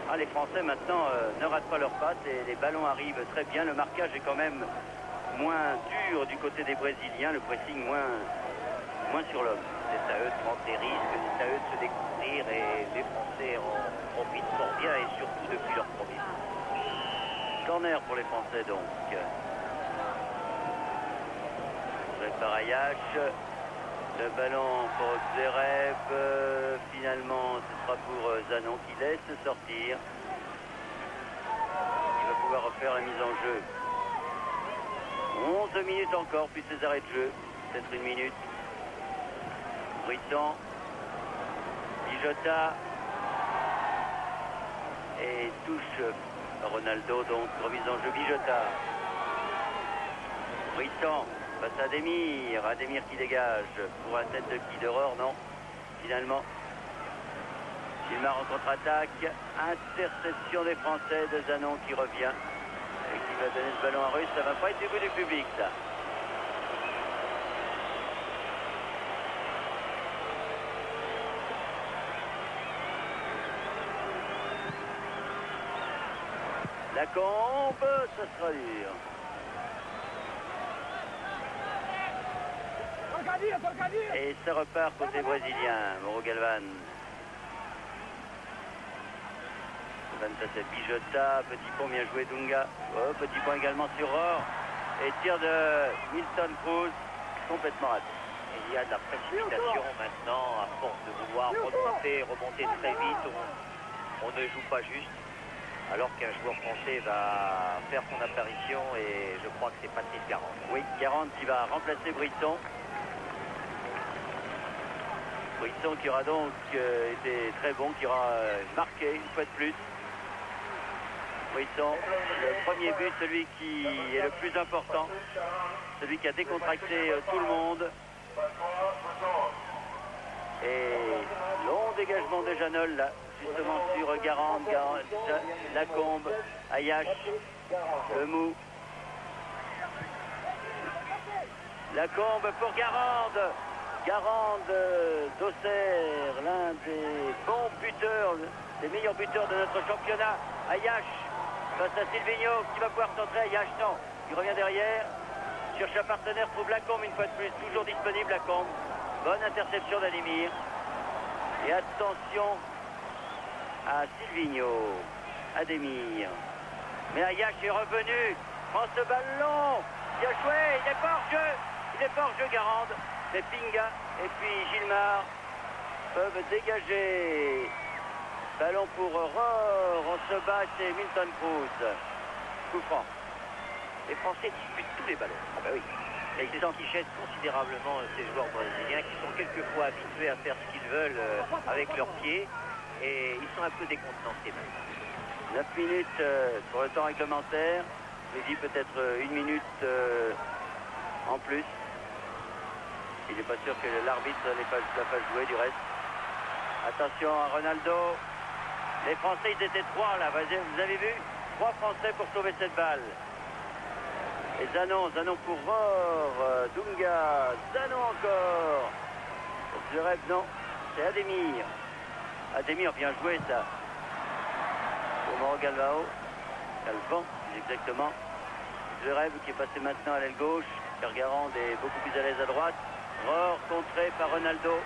Ah, les Français maintenant ne ratent pas leurs passes et les ballons arrivent très bien. Le marquage est quand même moins dur du côté des Brésiliens, le pressing moins sur l'homme. C'est à eux de prendre des risques, c'est à eux de se découvrir et les Français en profitent fort bien et surtout depuis leur premier. Corner pour les Français donc. Par Ayash. Le ballon pour Xereb, finalement ce sera pour Zanon qui laisse sortir. Il va pouvoir refaire la mise en jeu. 11 minutes encore, puis ces arrêts de jeu. Peut-être 1 minute. Brisson. Bijota. Et touche Ronaldo, donc remise en jeu Bijota. Brisson face à Ademir. Ademir qui dégage pour un tête de qui d'horreur, non. Finalement, Gilmar en contre-attaque. Interception des Français de Zanon qui revient. Et qui va donner ce ballon à Russe. Ça va pas être du goût du public, ça. La Combe, ça sera dur. Et ça repart côté brésilien, Mauro Galvan. Bijota, petit pont, bien joué Dunga. Oh, petit pont également sur Rohr. Et tir de Milton Cruz, complètement raté. Il y a de la précipitation maintenant, à force de vouloir remonter très vite. On ne joue pas juste. Alors qu'un joueur français va faire son apparition et je crois que c'est Patrice Garand. Oui, Garand qui va remplacer Brisson. Brisson qui aura donc été très bon, qui aura marqué une fois de plus. Brisson, le premier but, celui qui est le plus important, celui qui a décontracté tout le monde. Et long dégagement de Janol là. Justement sur Garand, Lacombe, Ayache, Lemou. Lacombe pour Garand. Garand d'Auxerre, l'un des bons buteurs, des meilleurs buteurs de notre championnat. Ayache face à Silvino qui va pouvoir centrer. Ayache, non, il revient derrière. Cherche un partenaire, trouve Lacombe une fois de plus. Toujours disponible Lacombe. Bonne interception d'Ademir. Et attention à Silvino, Ademir. Mais Ayache est revenu, prend ce ballon, bien joué, il est pas hors jeu, Garand. C'est Pinga et puis Gilmar peuvent dégager. Ballon pour Rohr, on se bat, c'est Milton Cruz. Coup franc. Les Français disputent tous les ballons. Ah ben oui. Et ils enquichètent considérablement ces joueurs brésiliens qui sont quelquefois habitués à faire ce qu'ils veulent avec leurs pieds. Et ils sont un peu décontenancés maintenant. 9 minutes pour le temps réglementaire. Je dis peut-être 1 minute en plus. Il n'est pas sûr que l'arbitre ne la fasse jouer du reste. Attention à Ronaldo. Les Français, ils étaient 3 là. Vous avez vu 3 Français pour sauver cette balle. Et Zanon pour Rohr. Dunga. Zanon encore. Je rêve, non. C'est Ademir. Ademir, bien joué ça. Pour Mauro Galvan, exactement. Zverev qui est passé maintenant à l'aile gauche, car Garand est beaucoup plus à l'aise à droite. Rohr contré par Ronaldo.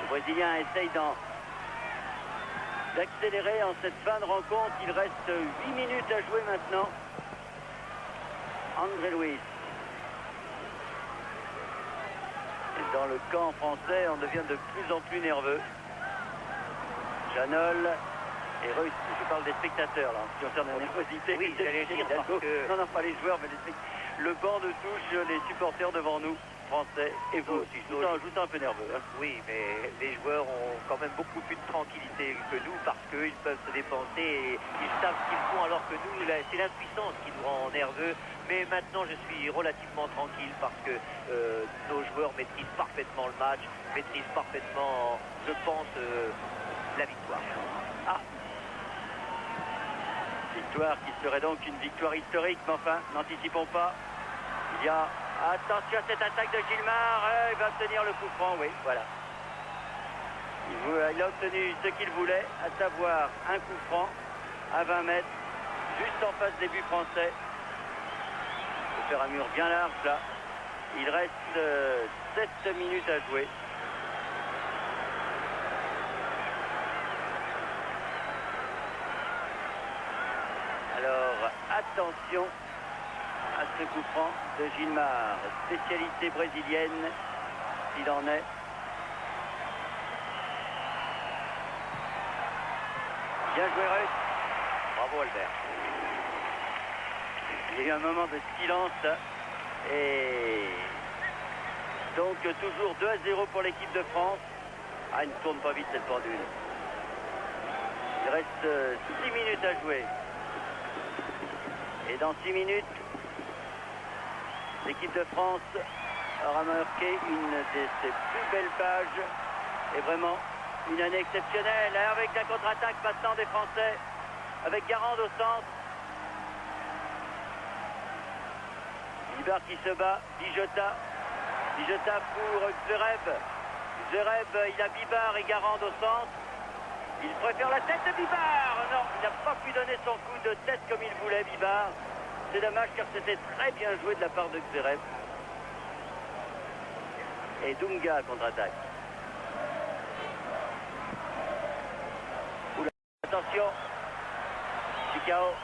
Le Brésilien essaye d'accélérer en cette fin de rencontre. Il reste 8 minutes à jouer maintenant. André Luis. Et dans le camp français, on devient de plus en plus nerveux. Janol et Russe, je parle des spectateurs là, en ce qui concerne la nervosité. Oui, j'allais dire parce que... Non, pas les joueurs, mais le banc de touche, les supporters devant nous, français, et vous aussi. Je vous sens un peu nerveux. Hein. Oui, mais les joueurs ont quand même beaucoup plus de tranquillité que nous parce qu'ils peuvent se dépenser et ils savent ce qu'ils font, alors que nous, c'est l'impuissance qui nous rend nerveux. Mais maintenant, je suis relativement tranquille parce que nos joueurs maîtrisent parfaitement le match, maîtrisent parfaitement, je pense, la victoire. Ah, victoire qui serait donc une victoire historique, mais enfin, n'anticipons pas. Il y a, attention à cette attaque de Gilmar, il va obtenir le coup franc, oui, voilà. Il a obtenu ce qu'il voulait, à savoir un coup franc à 20 mètres, juste en face des buts français. Il faut faire un mur bien large là. Il reste 7 minutes à jouer. Alors, attention à ce coup franc de Gilmar. Spécialité brésilienne, s'il en est. Bien joué, Russ. Bravo, Albert. Il y a eu un moment de silence. Et donc, toujours 2-0 pour l'équipe de France. Ah, il ne tourne pas vite cette pendule. Il reste 6 minutes à jouer. Et dans 6 minutes, l'équipe de France aura marqué une de ses plus belles pages. Et vraiment une année exceptionnelle. Avec la contre-attaque maintenant des Français. Avec Garand au centre. Bibard qui se bat. Dijota. Dijota pour Zverev. Zverev, il a Bibard et Garand au centre. Il préfère la tête de Bibard. Non, il n'a pas pu donner son coup de tête comme il voulait, Bibard. C'est dommage car c'était très bien joué de la part de Zverev. Et Dunga contre-attaque. Oula, attention. Chicao.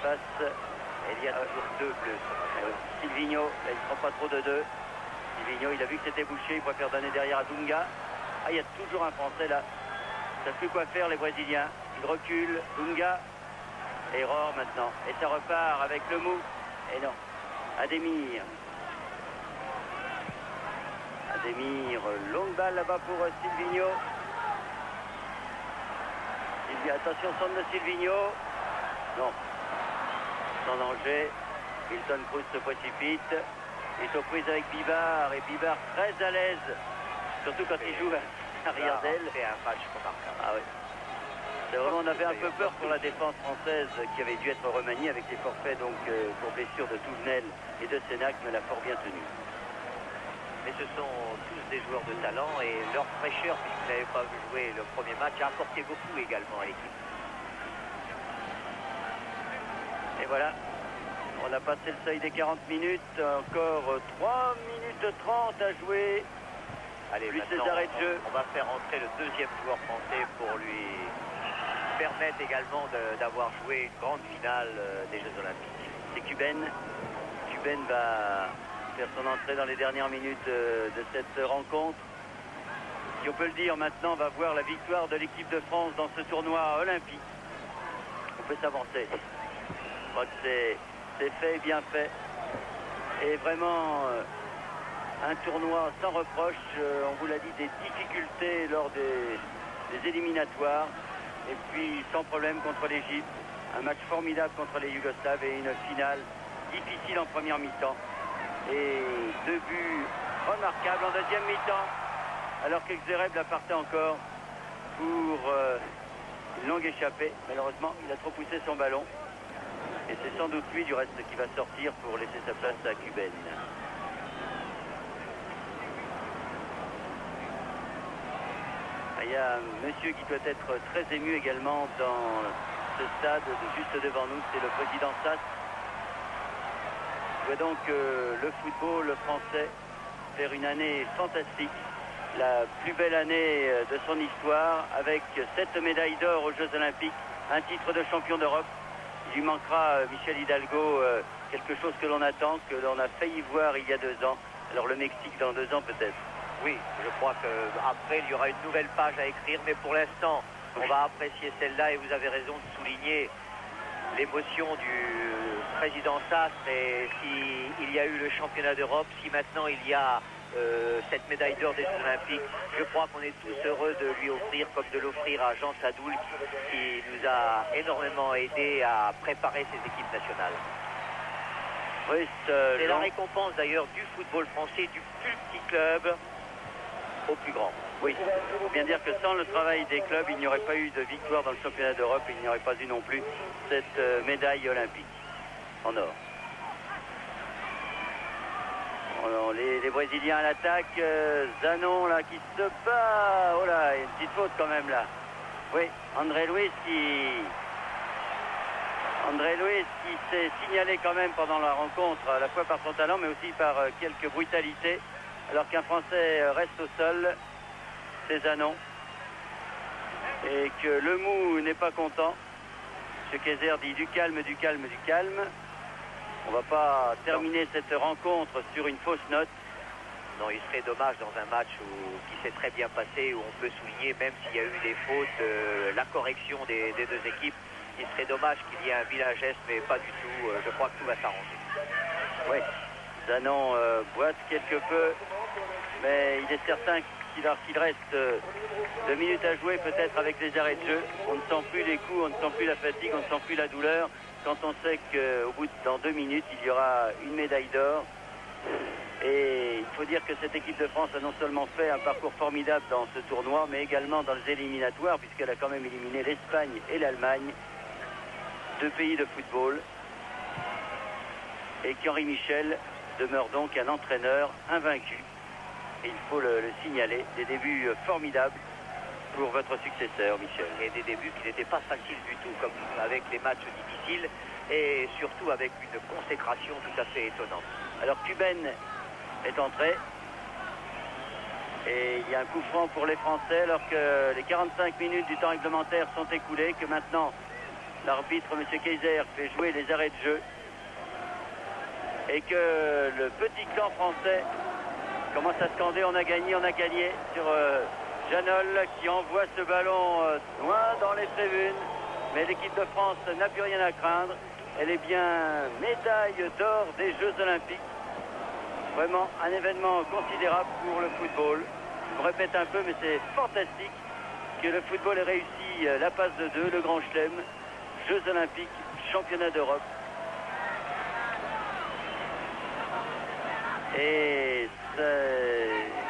Passe. Il y a toujours 2 bleus. Silvino, là, il ne prend pas trop de 2. Silvino, il a vu que c'était bouché, il préfère donner derrière à Dunga. Ah, il y a toujours un Français là. Ça ne fait plus quoi faire les Brésiliens. Il recule, Dunga. Erreur maintenant. Et ça repart avec le mou. Et non. Ademir. Ademir, longue balle là-bas pour Silvino. Attention, centre de Silvino. Non. Sans danger. Milton Cruz se précipite. Il est aux prises avec Bibard. Et Bibard très à l'aise. Surtout quand il joue à arrière d'aile. C'est un match remarquable. Ah oui. C'est vraiment, on avait un peu peur pour la défense française qui avait dû être remaniée avec les forfaits donc pour blessure de Touvenel et de Sénac, mais elle a fort bien tenu. Mais ce sont tous des joueurs de talent et leur fraîcheur, puisqu'ils n'avaient pas joué le premier match, a apporté beaucoup également à l'équipe. Et voilà, on a passé le seuil des 40 minutes, encore 3 minutes 30 à jouer. Allez, plus maintenant, les arrêts de jeu. On va faire entrer le deuxième joueur français pour lui permettre également d'avoir joué une grande finale des Jeux Olympiques. C'est Cuben. Cuben va faire son entrée dans les dernières minutes de cette rencontre. Si on peut le dire, maintenant on va voir la victoire de l'équipe de France dans ce tournoi olympique. On peut s'avancer. Je crois que c'est fait, bien fait. Et vraiment un tournoi sans reproche. On vous l'a dit, des difficultés lors des éliminatoires. Et puis sans problème contre l'Égypte. Un match formidable contre les Yougoslaves et une finale difficile en première mi-temps. Et 2 buts remarquables en deuxième mi-temps. Alors que Zverev la partait encore pour une longue échappée. Malheureusement, il a trop poussé son ballon. Et c'est sans doute lui du reste qui va sortir pour laisser sa place à Cuben. Il y a un monsieur qui doit être très ému également dans ce stade juste devant nous, c'est le président Sass. Il voit donc le football français faire une année fantastique, la plus belle année de son histoire, avec 7 médailles d'or aux Jeux Olympiques, un titre de champion d'Europe. Il lui manquera, Michel Hidalgo, quelque chose que l'on attend, que l'on a failli voir il y a 2 ans. Alors le Mexique dans 2 ans peut-être. Oui, je crois qu'après, il y aura une nouvelle page à écrire, mais pour l'instant, on va apprécier celle-là et vous avez raison de souligner l'émotion du président Sass. Et s'il y a eu le championnat d'Europe, si maintenant il y a cette médaille d'or des Jeux Olympiques, je crois qu'on est tous heureux de lui offrir, comme de l'offrir à Jean Sadoul, qui nous a énormément aidé à préparer ces équipes nationales. Oui, c'est la récompense d'ailleurs du football français, du plus petit club au plus grand. Oui, il faut bien dire que sans le travail des clubs, il n'y aurait pas eu de victoire dans le championnat d'Europe, il n'y aurait pas eu non plus cette médaille olympique en or. Alors, les Brésiliens à l'attaque, Zanon là qui se bat, oh là, il y a une petite faute quand même là. Oui, André Luiz qui s'est signalé quand même pendant la rencontre, à la fois par son talent mais aussi par quelques brutalités. Alors qu'un Français reste au sol, c'est Zanon. Et que le mou n'est pas content. M. Kayser dit du calme, du calme, du calme. On ne va pas terminer cette rencontre sur une fausse note. Non, il serait dommage dans un match qui s'est très bien passé, où on peut souligner, même s'il y a eu des fautes, la correction des 2 équipes. Il serait dommage qu'il y ait un vilain geste, mais pas du tout. Je crois que tout va s'arranger. Oui. Zanon boite quelque peu, mais il est certain qu'il reste 2 minutes à jouer peut-être avec les arrêts de jeu. On ne sent plus les coups, on ne sent plus la fatigue, on ne sent plus la douleur. Quand on sait qu'au bout dans 2 minutes, il y aura une médaille d'or. Et il faut dire que cette équipe de France a non seulement fait un parcours formidable dans ce tournoi, mais également dans les éliminatoires, puisqu'elle a quand même éliminé l'Espagne et l'Allemagne, 2 pays de football. Et qu'Henri Michel demeure donc un entraîneur invaincu. Et il faut le signaler, des débuts formidables pour votre successeur, Michel. Et des débuts qui n'étaient pas faciles du tout, comme avec les matchs difficiles, et surtout avec une consécration tout à fait étonnante. Alors Cuben est entré, et il y a un coup franc pour les Français, alors que les 45 minutes du temps réglementaire sont écoulées, que maintenant l'arbitre, M. Kaiser, fait jouer les arrêts de jeu, et que le petit clan français commence à scander, on a gagné sur Janol qui envoie ce ballon loin dans les tribunes. Mais l'équipe de France n'a plus rien à craindre. Elle est bien médaille d'or des Jeux Olympiques. Vraiment un événement considérable pour le football. Je me répète un peu, mais c'est fantastique que le football ait réussi la passe de 2, le Grand Chelem, Jeux Olympiques, Championnat d'Europe. Et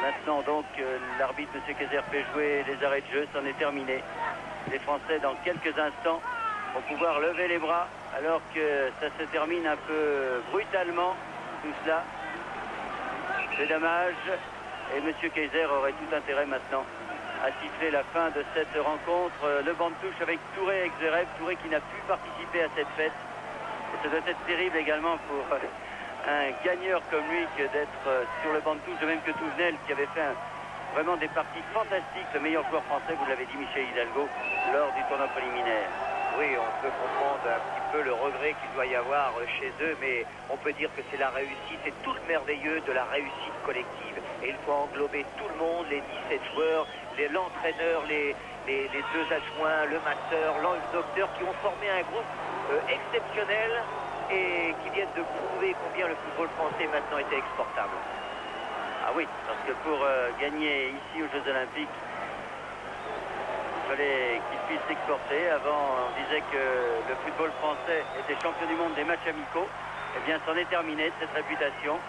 maintenant donc l'arbitre M. Kaiser fait jouer les arrêts de jeu, c'en est terminé. Les Français dans quelques instants vont pouvoir lever les bras alors que ça se termine un peu brutalement tout cela. C'est dommage et M. Kaiser aurait tout intérêt maintenant à siffler la fin de cette rencontre. Le banc de touche avec Touré et Xereb, Touré qui n'a pu participer à cette fête. Et ça doit être terrible également pour un gagneur comme lui que d'être sur le banc de touche, de même que Touvenel qui avait fait vraiment des parties fantastiques, le meilleur joueur français, vous l'avez dit, Michel Hidalgo, lors du tournoi préliminaire. Oui, on peut comprendre un petit peu le regret qu'il doit y avoir chez eux, mais on peut dire que c'est la réussite, c'est tout le merveilleux de la réussite collective. Et il faut englober tout le monde, les 17 joueurs, l'entraîneur, les 2 adjoints, le masseur, le docteur, qui ont formé un groupe exceptionnel et qui viennent de prouver combien le football français maintenant était exportable. Ah oui, parce que pour gagner ici aux Jeux Olympiques, il fallait qu'il puisse s'exporter. Avant, on disait que le football français était champion du monde des matchs amicaux. Eh bien, c'en est terminé de cette réputation.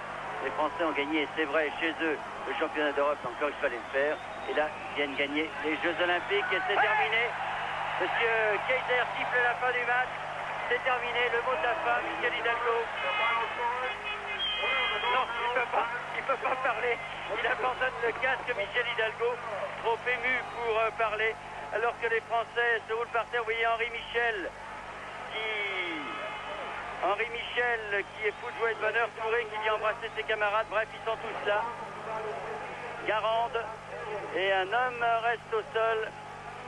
Les Français ont gagné, c'est vrai, chez eux, le championnat d'Europe, encore il fallait le faire. Et là, ils viennent gagner les Jeux Olympiques et c'est terminé. Monsieur Kaiser siffle la fin du match. C'est terminé, le mot de la fin, Michel Hidalgo. Non, il ne peut pas parler. Il abandonne le casque, Michel Hidalgo, trop ému pour parler. Alors que les Français se roulent par terre, vous voyez Henri Michel qui est fou de joie et de bonheur, Touré qui vient embrasser ses camarades, bref, ils sont tous là. Garande, et un homme reste au sol,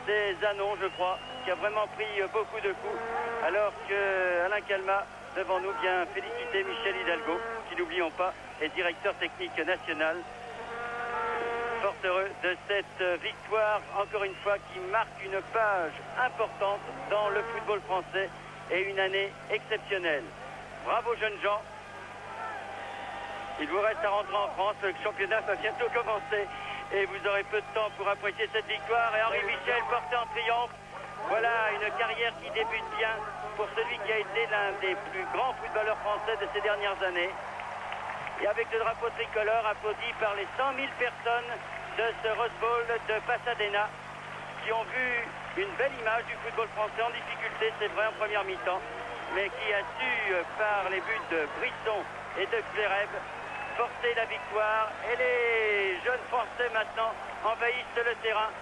c'est Zanon, je crois, qui a vraiment pris beaucoup de coups, alors que Alain Calmat, devant nous, vient féliciter Michel Hidalgo, qui, n'oublions pas, est directeur technique national. Fort heureux de cette victoire, encore une fois, qui marque une page importante dans le football français et une année exceptionnelle. Bravo jeunes gens. Il vous reste à rentrer en France, le championnat va bientôt commencer et vous aurez peu de temps pour apprécier cette victoire. Et Henri Michel porté en triomphe. Voilà une carrière qui débute bien pour celui qui a été l'un des plus grands footballeurs français de ces dernières années. Et avec le drapeau tricolore applaudi par les 100 000 personnes de ce Rose Bowl de Pasadena qui ont vu une belle image du football français en difficulté, c'est vrai, en première mi-temps, mais qui a su, par les buts de Brisson et de Xereb, porter la victoire. Et les jeunes Français maintenant envahissent le terrain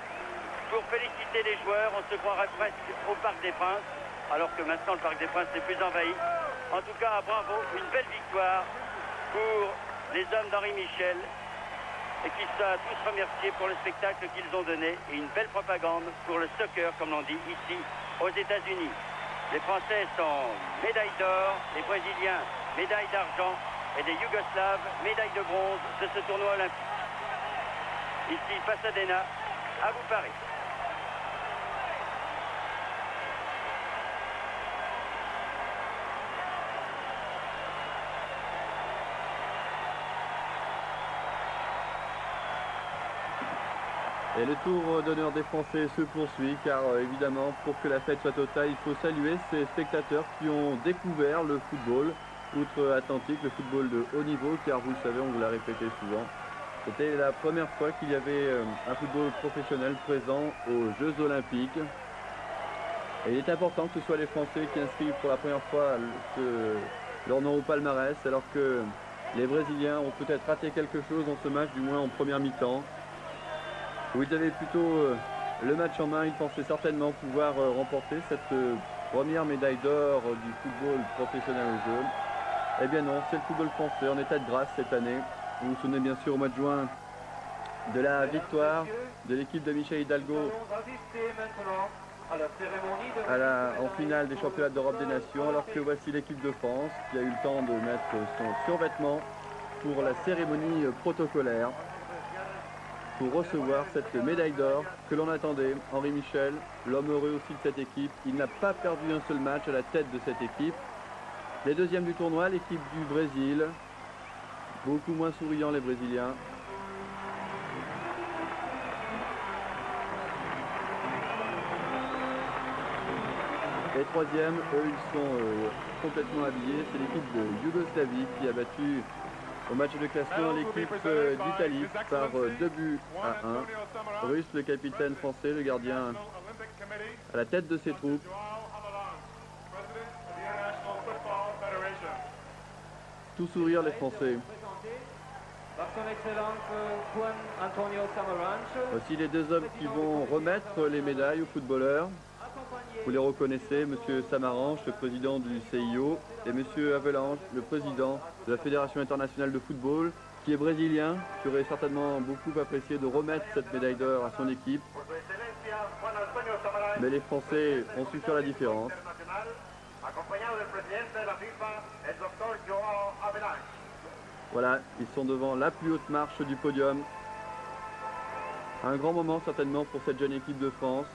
pour féliciter les joueurs. On se croirait presque au Parc des Princes, alors que maintenant le Parc des Princes n'est plus envahi. En tout cas, bravo, une belle victoire pour les hommes d'Henri Michel et qui soient tous remerciés pour le spectacle qu'ils ont donné et une belle propagande pour le soccer, comme l'on dit ici aux États-Unis. Les Français sont médailles d'or, les Brésiliens médailles d'argent et les Yougoslaves médailles de bronze de ce tournoi olympique. Ici Pasadena, à vous Paris. Et le tour d'honneur des Français se poursuit car évidemment pour que la fête soit totale il faut saluer ces spectateurs qui ont découvert le football outre-Atlantique, le football de haut niveau car vous le savez on vous l'a répété souvent. C'était la première fois qu'il y avait un football professionnel présent aux Jeux Olympiques. Et il est important que ce soit les Français qui inscrivent pour la première fois leur nom au palmarès alors que les Brésiliens ont peut-être raté quelque chose dans ce match, du moins en première mi-temps. Où ils avaient plutôt le match en main, ils pensaient certainement pouvoir remporter cette première médaille d'or du football professionnel aux Jeux. Eh bien non, c'est le football français en état de grâce cette année. Vous vous souvenez bien sûr au mois de juin de la victoire de l'équipe de Michel Hidalgo en finale des championnats d'Europe des Nations, alors que voici l'équipe de France qui a eu le temps de mettre son survêtement pour la cérémonie protocolaire, pour recevoir cette médaille d'or que l'on attendait. Henri Michel, l'homme heureux aussi de cette équipe, il n'a pas perdu un seul match à la tête de cette équipe. Les deuxièmes du tournoi, l'équipe du Brésil, beaucoup moins souriants les Brésiliens. Et troisième, eux ils sont complètement habillés, c'est l'équipe de Yougoslavie qui a battu au match de classement l'équipe d'Italie par 2 buts à 1. Russe, le capitaine français, le gardien à la tête de ses troupes. Tout sourire les Français. Voici les deux hommes qui vont remettre les médailles aux footballeurs. Vous les reconnaissez, M. Samaranch, le président du CIO, et M. Avelange, le président de la Fédération internationale de football, qui est brésilien, qui aurait certainement beaucoup apprécié de remettre cette médaille d'or à son équipe. Mais les Français ont su faire la différence. Voilà, ils sont devant la plus haute marche du podium. Un grand moment certainement pour cette jeune équipe de France.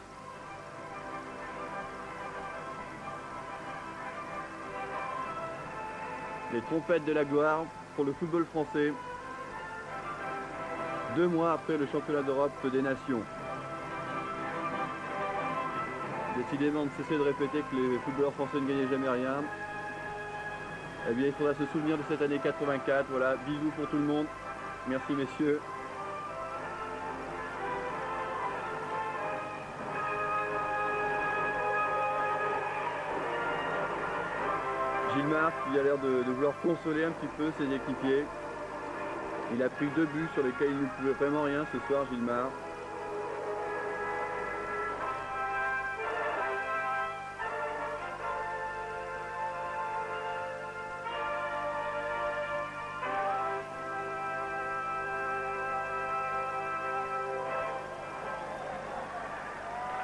Les trompettes de la gloire pour le football français. 2 mois après le championnat d'Europe des Nations. Décidément de cesser de répéter que les footballeurs français ne gagnaient jamais rien. Eh bien il faudra se souvenir de cette année 84. Voilà, bisous pour tout le monde. Merci messieurs. Gilmar qui a l'air de vouloir consoler un petit peu ses équipiers. Il a pris 2 buts sur lesquels il ne pouvait vraiment rien ce soir, Gilmar.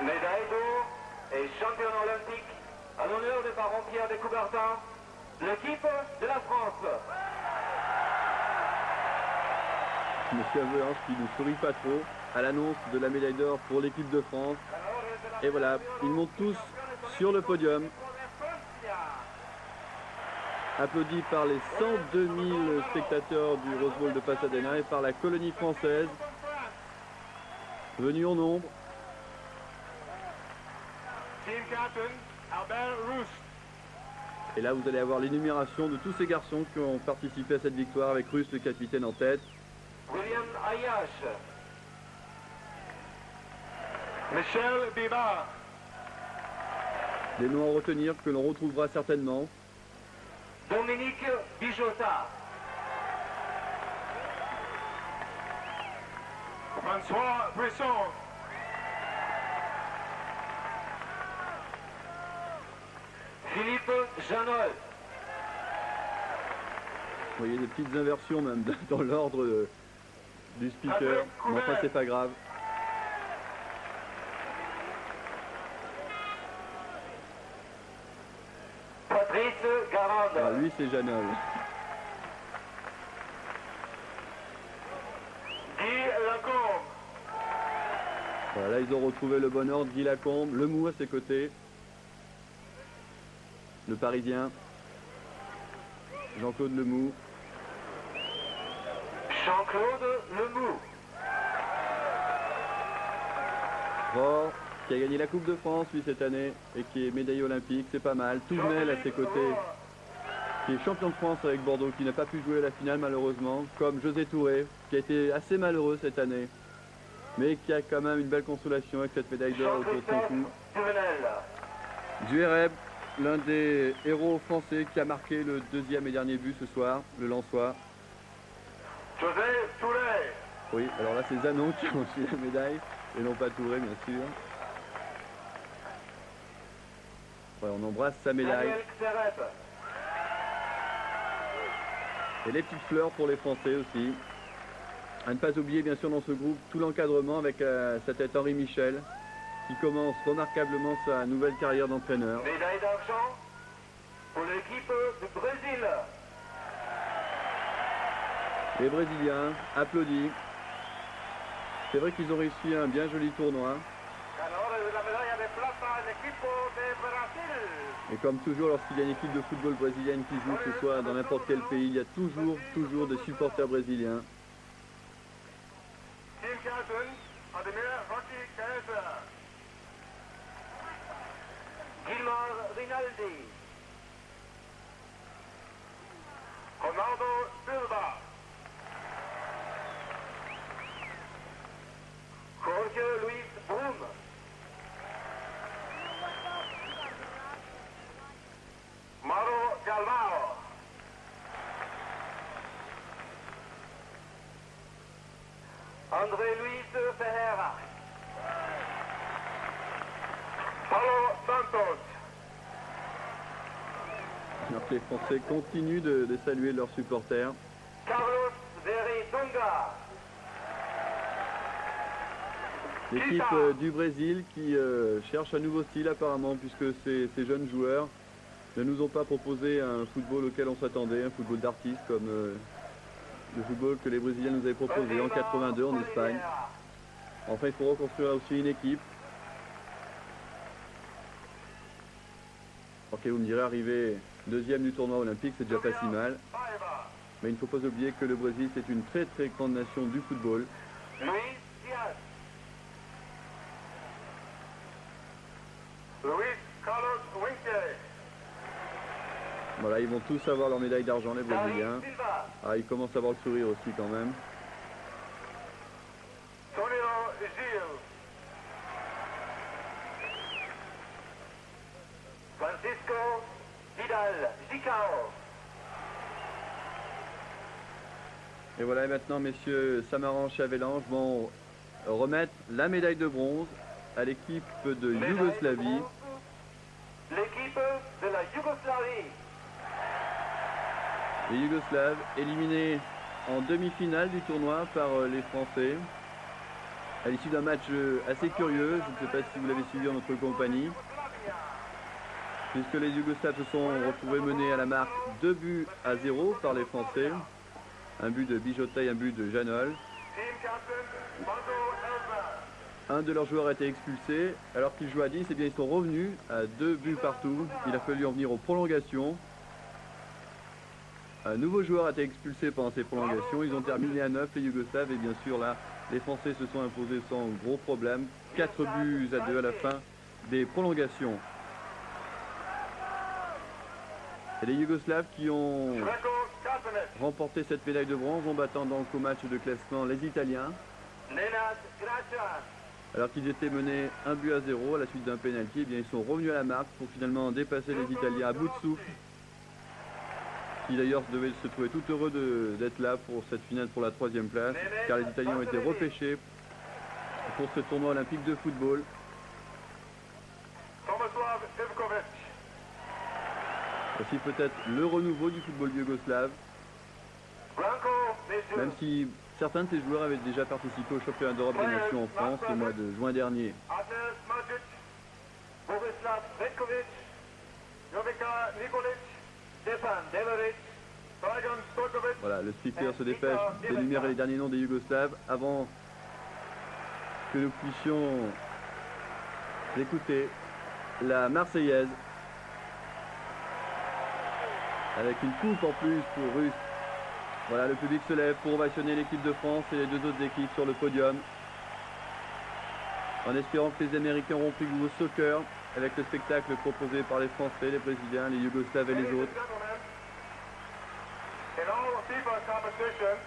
Médaille d'or et champion olympique à l'honneur de Baron Pierre de Coubertin, l'équipe de la France. Monsieur Avelange qui ne sourit pas trop à l'annonce de la médaille d'or pour l'équipe de France. Et voilà, ils montent tous sur le podium. Applaudis par les 102 000 spectateurs du Rose Bowl de Pasadena et par la colonie française, venue en nombre. Et là, vous allez avoir l'énumération de tous ces garçons qui ont participé à cette victoire avec Russe, le capitaine, en tête. William Ayash. Michel Bima. Des noms à retenir que l'on retrouvera certainement. Dominique Bijota. François Brisson. Philippe Janol. Vous voyez des petites inversions même dans l'ordre du speaker. Mais enfin, c'est pas grave. Patrice Garande. Ah, lui, c'est Janol. Guy Lacombe. Voilà, là, ils ont retrouvé le bon ordre. Guy Lacombe, Lemou à ses côtés. Le Parisien. Jean-Claude Lemou. Jean-Claude Lemou. Rohr, qui a gagné la Coupe de France, lui, cette année, et qui est médaillé olympique, c'est pas mal. Touvenel à ses côtés, qui est champion de France avec Bordeaux, qui n'a pas pu jouer à la finale, malheureusement, comme José Touré, qui a été assez malheureux cette année, mais qui a quand même une belle consolation avec cette médaille d'or autour de son cou. Duereb, l'un des héros français qui a marqué le deuxième et dernier but ce soir, le Lensois. José Touré. Oui, alors là c'est Zanon qui a reçu la médaille, et non pas Touré bien sûr. Ouais, on embrasse sa médaille. Et les petites fleurs pour les Français aussi. À ne pas oublier bien sûr dans ce groupe tout l'encadrement avec sa tête Henri Michel, qui commence remarquablement sa nouvelle carrière d'entraîneur. Médaille d'argent pour l'équipe du Brésil. Les Brésiliens applaudis. C'est vrai qu'ils ont réussi un bien joli tournoi. Et comme toujours, lorsqu'il y a une équipe de football brésilienne qui joue, que ce soit dans n'importe quel pays, il y a toujours des supporters brésiliens. Team captain, Ademir Rocky Kaiser. Gilmar Rinaldi. Ronaldo Silva. Jorge Luis Brum. Mauro Galvao. André Luis Ferreira. Paulo Santos. Alors que les Français continuent de saluer leurs supporters. Carlos Veridunga. L'équipe du Brésil qui cherche un nouveau style apparemment, puisque ces jeunes joueurs ne nous ont pas proposé un football auquel on s'attendait, un football d'artiste comme le football que les Brésiliens nous avaient proposé en 82 en Espagne. Enfin, il faut reconstruire aussi une équipe. Ok, vous me direz, arriver deuxième du tournoi olympique, c'est déjà pas si mal. Mais il ne faut pas oublier que le Brésil, c'est une très grande nation du football. Luis Diaz. Luis Carlos Winque. Voilà, ils vont tous avoir leur médaille d'argent, les Brésiliens. David Silva. Ah, ils commencent à avoir le sourire aussi quand même. Tonino Gil. Francisco Vidal Gicao. Et voilà, et maintenant, messieurs Samaranch et Havelange vont remettre la médaille de bronze à l'équipe de Yougoslavie. L'équipe de la Yougoslavie. Les Yougoslaves éliminés en demi-finale du tournoi par les Français. À l'issue d'un match assez curieux, je ne sais pas si vous l'avez suivi en notre compagnie, puisque les Yougoslaves se sont retrouvés menés à la marque 2-0 par les Français. Un but de Bijota et un but de Janol. Team captain, Marco Elba. Un de leurs joueurs a été expulsé, alors qu'ils jouaient à 10, et bien ils sont revenus à 2 buts partout. Il a fallu en venir aux prolongations. Un nouveau joueur a été expulsé pendant ces prolongations. Ils ont terminé à 9, les Yougoslaves, et bien sûr là, les Français se sont imposés sans gros problème. 4 buts à 2 à la fin des prolongations. Et les Yougoslaves qui ont Sreko Kasanet. remporté cette médaille de bronze en battant donc au match de classement les Italiens, Nenad Gracian. alors qu'ils étaient menés 1-0 à la suite d'un pénalty. Eh bien ils sont revenus à la marque pour finalement dépasser les Italiens à bout de souffle, qui d'ailleurs devaient se trouver tout heureux d'être là pour cette finale pour la 3e place, car les Italiens ont été repêchés pour ce tournoi olympique de football. Tomislav Ivkovic. Aussi peut-être le renouveau du football yougoslave, Branko Mesiu. même si certains de ces joueurs avaient déjà participé au championnat d'Europe des Nations en France le mois de juin dernier. Adel Smajic. Borislav Petkovic. Jovica Nikolic. Stefan Deveric. Dragan Stojkovic. Voilà, le speaker se dépêche d'énumérer les derniers noms des Yougoslaves avant que nous puissions écouter la Marseillaise, avec une coupe en plus pour Russe. Voilà, le public se lève pour ovationner l'équipe de France et les deux autres équipes sur le podium. en espérant que les Américains auront pris goût au soccer avec le spectacle proposé par les Français, les Brésiliens, les Yougoslaves et les autres. In all FIFA competitions,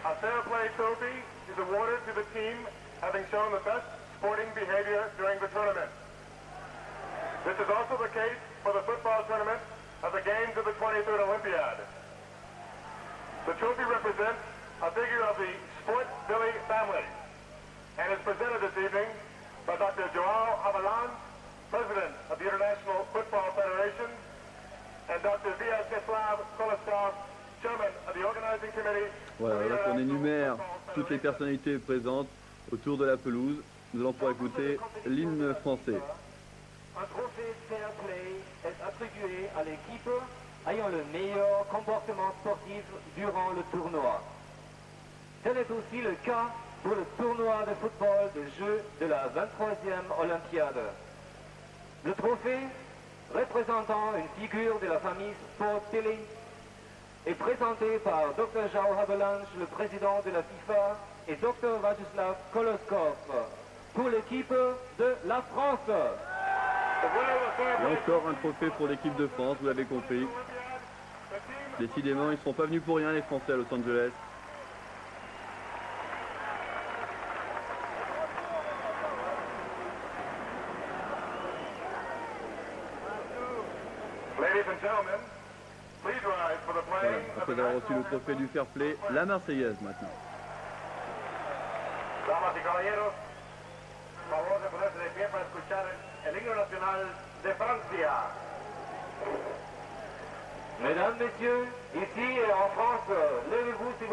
a fair play trophy is awarded to the team having shown the best sporting behavior during the tournament. This is also the case for the football tournament of the Games of the 23rd Olympiad. The trophy represents a figure of the Sport Billy family and is presented this evening by Dr. Joao Avalan, President of the International Football Federation, and Dr. Vyacheslav Koloskov, Chairman of the Organizing Committee. Voilà, là on énumère toutes les personnalités présentes autour de la pelouse. Nous allons pouvoir écouter l'hymne français. Un trophée Fair Play est attribué à l'équipe ayant le meilleur comportement sportif durant le tournoi. Tel est aussi le cas pour le tournoi de football de jeu de la 23e Olympiade. Le trophée, représentant une figure de la famille Sport Billy, est présenté par Dr. Joao Havelange, le président de la FIFA, et Dr. Vyacheslav Koloskov pour l'équipe de la France. Et encore un trophée pour l'équipe de France, vous l'avez compris. Décidément, ils ne seront pas venus pour rien, les Français à Los Angeles. Ladies and gentlemen, please rise for the Voilà, playing of the après avoir reçu le trophée du Fair Play, la Marseillaise maintenant. Damas y caballeros, favor de ponerse de pie para escuchar el himno nacional de Francia. Mesdames, Messieurs, ici et en France, levez-vous s'il vous plaît.